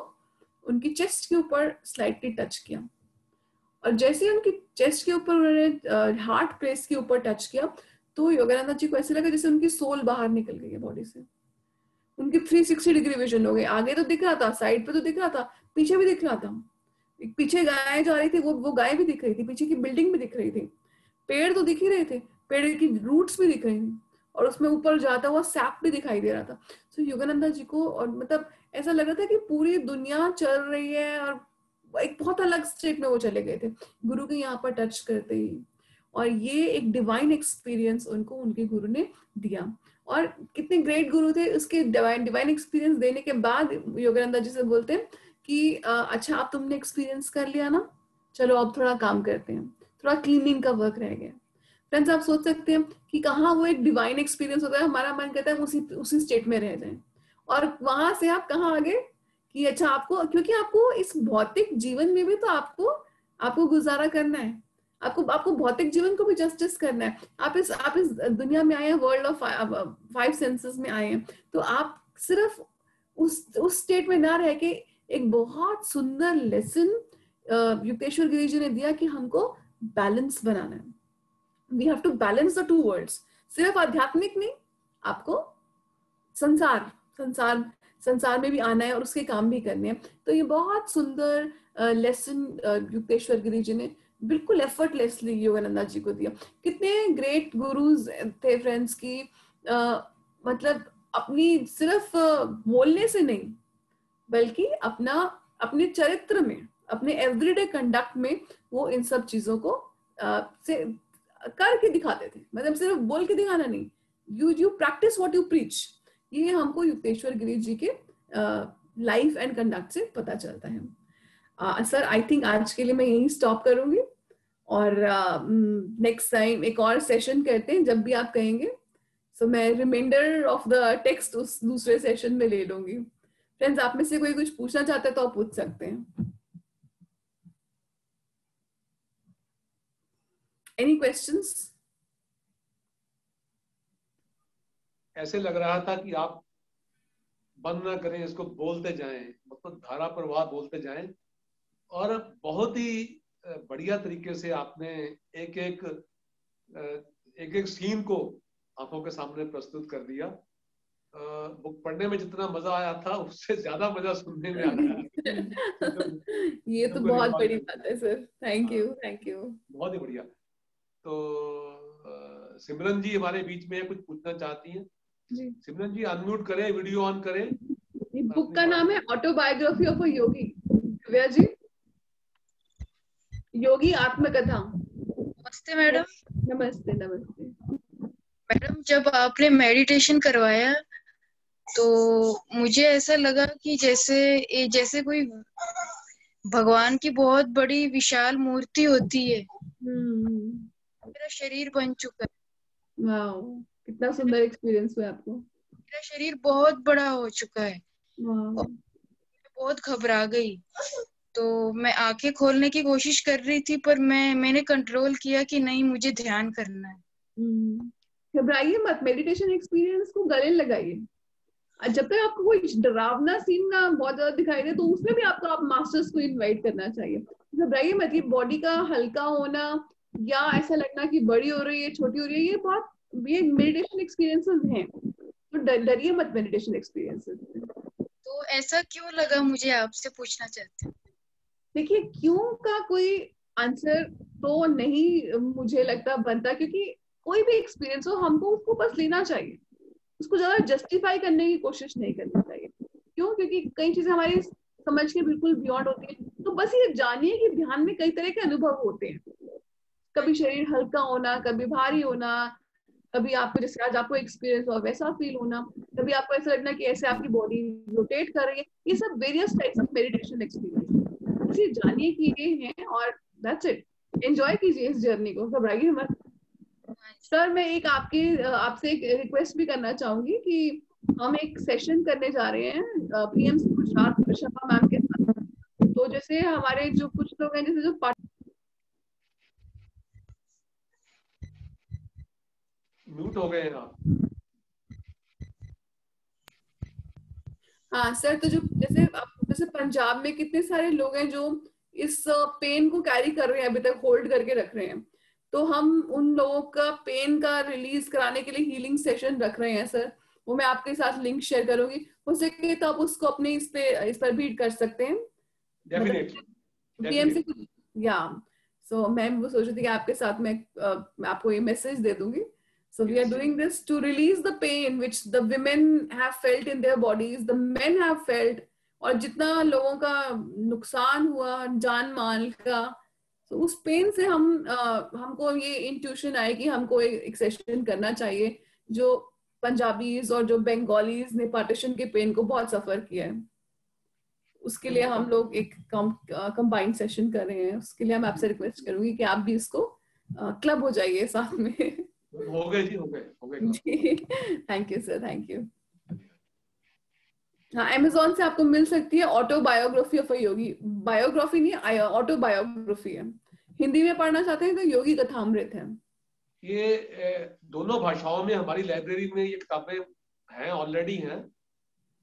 उनकी चेस्ट के ऊपर स्लाइटली टच किया, और जैसे ही उनकी चेस्ट के ऊपर उन्होंने हार्ट प्लेस के ऊपर टच किया, तो योगानंद जी को ऐसे लगा जैसे उनकी सोल बाहर निकल गई है बॉडी से। उनकी 360 डिग्री विजन हो गई, आगे तो दिख रहा था, साइड पे तो दिख रहा था, पीछे भी दिख रहा था। पीछे गायें जा रही थी, वो गाय भी दिख रही थी, पीछे की बिल्डिंग भी दिख रही थी, पेड़ तो दिख ही रहे थे, पेड़ की रूट्स भी दिख रही थी, और उसमें ऊपर जाता हुआ सैप भी दिखाई दे रहा था। तो योगानंद जी को, और मतलब ऐसा लग रहा था कि पूरी दुनिया चल रही है, और एक बहुत अलग स्टेट में वो चले गए थे गुरु के यहाँ पर टच करते ही। और ये एक डिवाइन एक्सपीरियंस उनको उनके गुरु ने दिया। और कितने ग्रेट गुरु थे, उसके डिवाइन एक्सपीरियंस देने के बाद योगानंद जी से बोलते हैं कि अच्छा अब तुमने एक्सपीरियंस कर लिया ना, चलो अब थोड़ा काम करते हैं, थोड़ा क्लीनिंग का वर्क रह गया। फ्रेंड्स, आप सोच सकते हैं कि कहाँ वो एक डिवाइन एक्सपीरियंस होता है, हमारा मन करता है उसी स्टेट में रह जाए, और वहां से आप कहाँ आगे कि अच्छा आपको, क्योंकि आपको इस भौतिक जीवन में भी तो आपको गुजारा करना है, आपको भौतिक जीवन को भी जस्टिस करना है। आप इस दुनिया में आए हैं, वर्ल्ड ऑफ 5 सेंसेस में आए हैं, तो आप सिर्फ उस स्टेट में ना रह के एक बहुत सुंदर लेसन युक्तेश्वर गिरी जी ने दिया कि हमको बैलेंस बनाना है। We have to balance the two worlds, सिर्फ आध्यात्मिक नहीं, आपको संसार में भी आना है और उसके काम भी करने हैं। तो ये बहुत सुंदर लेसन युक्तेश्वर गिरी जी ने बिल्कुल एफर्टलेसली योगानंदा जी को दिया। कितने ग्रेट गुरुज थे फ्रेंड्स की, मतलब अपनी सिर्फ बोलने से नहीं, बल्कि अपने चरित्र में, अपने एवरीडे कंडक्ट में वो इन सब चीजों को से करके दिखाते थे। मतलब सिर्फ बोल के दिखाना नहीं, you practice what you preach. ये हमको युक्तेश्वर गिरी जी के लाइफ एंड कंडक्ट से पता चलता है। सर, आई थिंक आज के लिए मैं यही स्टॉप करूंगी, और नेक्स्ट टाइम एक और सेशन करते हैं जब भी आप कहेंगे। सो मैं रिमाइंडर ऑफ द टेक्स्ट उस दूसरे सेशन में ले लूंगी। फ्रेंड्स, आप में से कोई कुछ पूछना चाहता है तो आप पूछ सकते हैं। Any questions? ऐसे लग रहा था कि आप बंद ना करें, इसको बोलते जाएं, मतलब धारा प्रवाह बोलते जाएं, और बहुत ही बढ़िया तरीके से आपने एक एक सीन को आंखों के सामने प्रस्तुत कर दिया। बुक पढ़ने में जितना मजा आया था, उससे ज्यादा मजा सुनने में आया। ये तो बहुत बड़ी बात है सर, थैंक यू बहुत ही बढ़िया। तो सिमरन जी हमारे बीच में कुछ पूछना चाहती हैं जी। सिमरन जी अनम्यूट करें, वीडियो ऑन करें। बुक का नाम है ऑटोबायोग्राफी ऑफ अ योगी। दिव्या जी, योगी आत्मकथा। नमस्ते नमस्ते मैडम। नमस्ते नमस्ते। मैडम जब आपने मेडिटेशन करवाया तो मुझे ऐसा लगा कि जैसे कोई भगवान की बहुत बड़ी विशाल मूर्ति होती है, मेरा शरीर बन चुका है। वाओ, कितना सुंदर एक्सपीरियंस हुआ आपको। मेरा शरीर बहुत बड़ा हो चुका है वाओ। और मैं बहुत घबरा गई। तो मैं आंखें खोलने की कोशिश कर रही थी पर मैंने कंट्रोल किया कि नहीं, मुझे ध्यान करना है। घबराइए मत, मेडिटेशन एक्सपीरियंस को गले लगाइए। जब तक आपको कोई डरावना सीन ना बहुत ज्यादा दिखाई दे तो उसमें भी आपको आप मास्टर्स को इनवाइट करना चाहिए। घबराइए मत, ये बॉडी का हल्का होना या ऐसा लगना कि बड़ी हो रही है छोटी हो रही है, ये मेडिटेशन एक्सपीरियंसेस हैं, तो डरिए मत मेडिटेशन एक्सपीरियंसेस से। तो ऐसा क्यों लगा, मुझे आपसे पूछना चाहती हूँ। देखिए, क्यों का कोई आंसर तो नहीं मुझे लगता बनता, क्योंकि कोई भी एक्सपीरियंस हो हमको उसको बस लेना चाहिए, उसको ज्यादा जस्टिफाई करने की कोशिश नहीं करनी चाहिए। क्यों? क्योंकि कई चीजें हमारी समझ के बिल्कुल बियॉन्ड होती है। तो बस ये जानिए कि ध्यान में कई तरह के अनुभव होते हैं, कभी शरीर हल्का होना, कभी भारी होना, कभी आपको जैसे आज आपको एक्सपीरियंस हुआ वैसा फील होना, कभी आपको ऐसा लगना कि ऐसे आपकी बॉडी रोटेट कर रही है। ये सब various types of meditation experience, इसे जानिए कि ये हैं और दैट्स इट। एंजॉय कीजिए इस जर्नी को, घबराइए मत। सर, मैं आपसे एक रिक्वेस्ट भी करना चाहूंगी कि हम एक सेशन करने जा रहे हैं पीएमसी गुजरात शफा मैम के साथ। तो जैसे हमारे जो कुछ लोग हैं, जैसे जो म्यूट हो गए हैं आप। हाँ सर, तो जैसे पंजाब में कितने सारे लोग हैं जो इस पेन को कैरी कर रहे हैं, अभी तक होल्ड करके रख रहे हैं। तो हम उन लोगों का पेन का रिलीज कराने के लिए हीलिंग सेशन रख रहे हैं सर। वो मैं आपके साथ लिंक शेयर करूंगी, हो सके तो आप उसको अपने इस पर भी कर सकते हैं। पीएमसी या सो मैं वो सोच रही थी कि आपके साथ मैं आपको ये मैसेज दे दूंगी। So we are doing this to release the pain which the women have felt in their bodies, the men have felt, और जितना लोगों का नुकसान हुआ जान माल का, तो उस पेन से हमको ये इंट्यूशन आए कि हमको एक सेशन करना चाहिए। जो पंजाबीज और जो बंगालीज ने पार्टीशन के पेन को बहुत सफर किया है, उसके लिए हम लोग एक कंबाइंड सेशन कर रहे हैं। उसके लिए मैं आपसे रिक्वेस्ट करूंगी कि आप भी इसको क्लब हो जाइए साथ में। हो गए जी, हो गए जी, thank you sir, thank you. हाँ, अमेज़न से आपको मिल सकती है autobiography of a yogi. Biography नहीं, ऑटोबायोग्राफी है। हिंदी में पढ़ना चाहते हैं तो योगी कथामृत है। ये दोनों भाषाओं में हमारी लाइब्रेरी में ये किताबें हैं, ऑलरेडी हैं,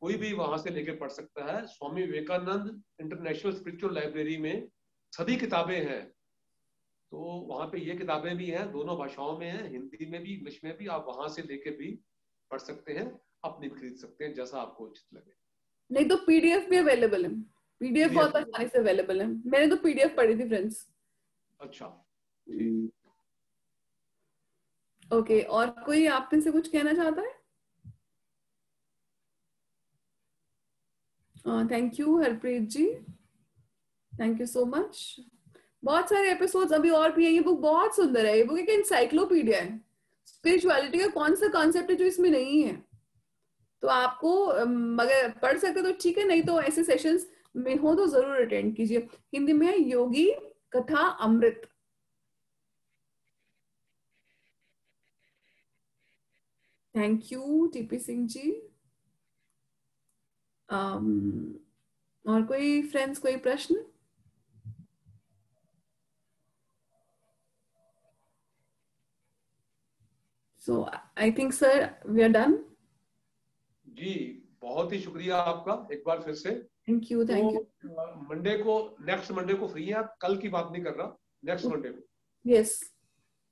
कोई भी वहां से लेके पढ़ सकता है। Swami Vivekananda international spiritual library में सभी किताबें हैं, तो वहां पे ये किताबें भी हैं, दोनों भाषाओं में हैं, हिंदी में भी इंग्लिश में भी। आप वहां से लेके भी पढ़ सकते हैं, अपनी खरीद सकते हैं, जैसा आपको उचित लगे। नहीं तो पीडीएफ भी अवेलेबल है, पीडीएफ बहुत आसानी से अवेलेबल है। मैंने तो पीडीएफ पढ़ी थी फ्रेंड्स। अच्छा, ओके। और कोई आप में से कुछ कहना चाहता है? Thank you Harpreet ji, thank you so much. बहुत सारे एपिसोड्स अभी और भी है। ये बुक बहुत सुंदर है, ये बुक एक एनसाइक्लोपीडिया है। स्पिरिचुअलिटी का कौन सा कॉन्सेप्ट है जो इसमें नहीं है? तो आपको अगर पढ़ सकते तो ठीक है, नहीं तो ऐसे सेशंस में हो तो जरूर अटेंड कीजिए। हिंदी में है Yogi Katha Amrit. Thank you TP Singh ji. और कोई फ्रेंड्स, कोई प्रश्न? So I think sir we are done. जी, बहुत ही शुक्रिया आपका एक बार फिर से। Thank you, thank you. Monday को, नेक्स्ट मंडे को फ्री है आप? कल की बात नहीं कर रहा, नेक्स्ट मंडे को। Yes,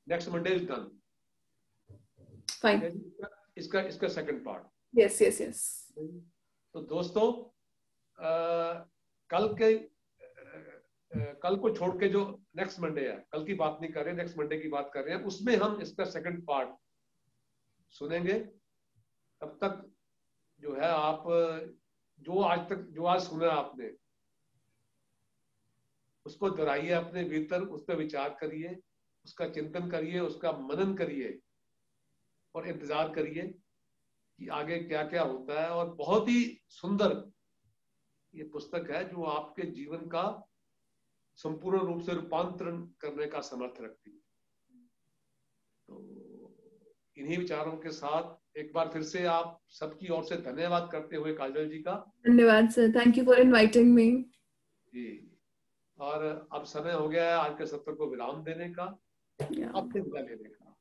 next Monday is done, fine. इसका second part. Yes yes yes. तो दोस्तों, कल को छोड़ के जो नेक्स्ट मंडे है, कल की बात नहीं कर रहे, नेक्स्ट मंडे की बात कर रहे हैं, उसमें हम इसका सेकंड पार्ट सुनेंगे। तब तक जो है आप जो आज सुना आपने, उसको दोहराइए अपने भीतर, उस पर विचार करिए, उसका चिंतन करिए, उसका मनन करिए और इंतजार करिए कि आगे क्या क्या होता है। और बहुत ही सुंदर ये पुस्तक है जो आपके जीवन का संपूर्ण रूप से रूपांतरण करने का समर्थ रखती है। तो इन्हीं विचारों के साथ एक बार फिर से आप सबकी ओर से धन्यवाद करते हुए काजल जी का। धन्यवाद sir, thank you for inviting me. जी, और अब समय हो गया है आज के सत्र को विराम देने का, अब फिर विदा लेने का।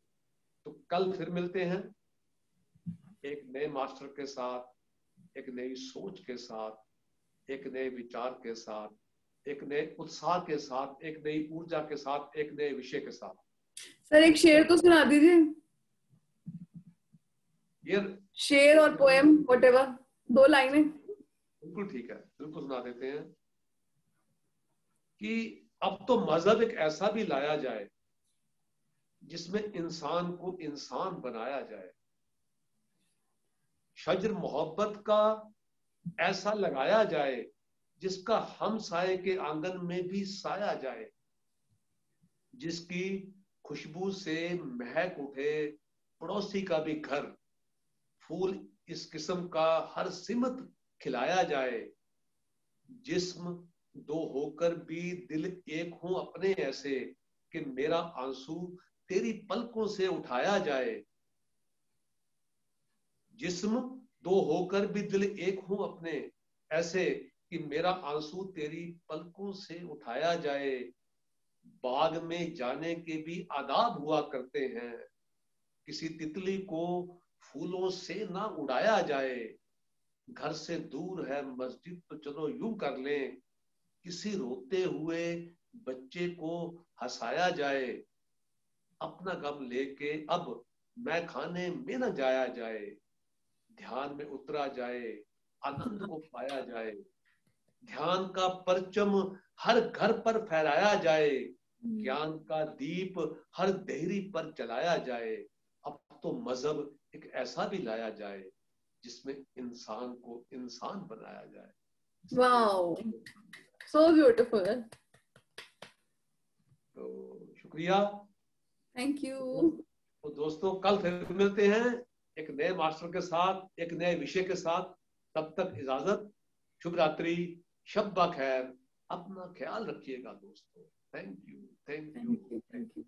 तो कल फिर मिलते हैं एक नए मास्टर के साथ, एक नई सोच के साथ, एक नए विचार के साथ, एक नए उत्साह के साथ, एक नई ऊर्जा के साथ, एक नए विषय के साथ। सर एक शेर तो सुना दीजिए। ये शेर और पोएम व्हाटएवर, 2 लाइनें। बिल्कुल ठीक है, बिल्कुल सुना देते हैं कि अब तो मजहब एक ऐसा भी लाया जाए जिसमें इंसान को इंसान बनाया जाए। शज्र मोहब्बत का ऐसा लगाया जाए जिसका हम साये के आंगन में भी साया जाए, जिसकी खुशबू से महक उठे पड़ोसी का भी घर, फूल इस किस्म का हर सिमत खिलाया जाए, जिस्म दो होकर भी दिल एक हूं अपने ऐसे कि मेरा आंसू तेरी पलकों से उठाया जाए। जिस्म दो होकर भी दिल एक हूं अपने ऐसे कि मेरा आंसू तेरी पलकों से उठाया जाए। बाग में जाने के भी आदाब हुआ करते हैं, किसी तितली को फूलों से ना उड़ाया जाए। घर से दूर है मस्जिद तो चलो यूं कर लें, किसी रोते हुए बच्चे को हंसाया जाए। अपना गम लेके अब मैं खाने में न जाया जाए, ध्यान में उतरा जाए, आनंद को पाया जाए। ध्यान का परचम हर घर पर फहराया जाए, ज्ञान का दीप हर देहरी पर जलाया जाए। अब तो मजहब एक ऐसा भी लाया जाए जिसमें इंसान को इंसान बनाया जाए। Wow, so beautiful. तो शुक्रिया, थैंक यू। तो दोस्तों कल फिर मिलते हैं एक नए मास्टर के साथ, एक नए विषय के साथ। तब तक इजाजत, शुभ रात्रि, शब्बा खैर, अपना ख्याल रखिएगा दोस्तों। Thank you, thank you, thank you.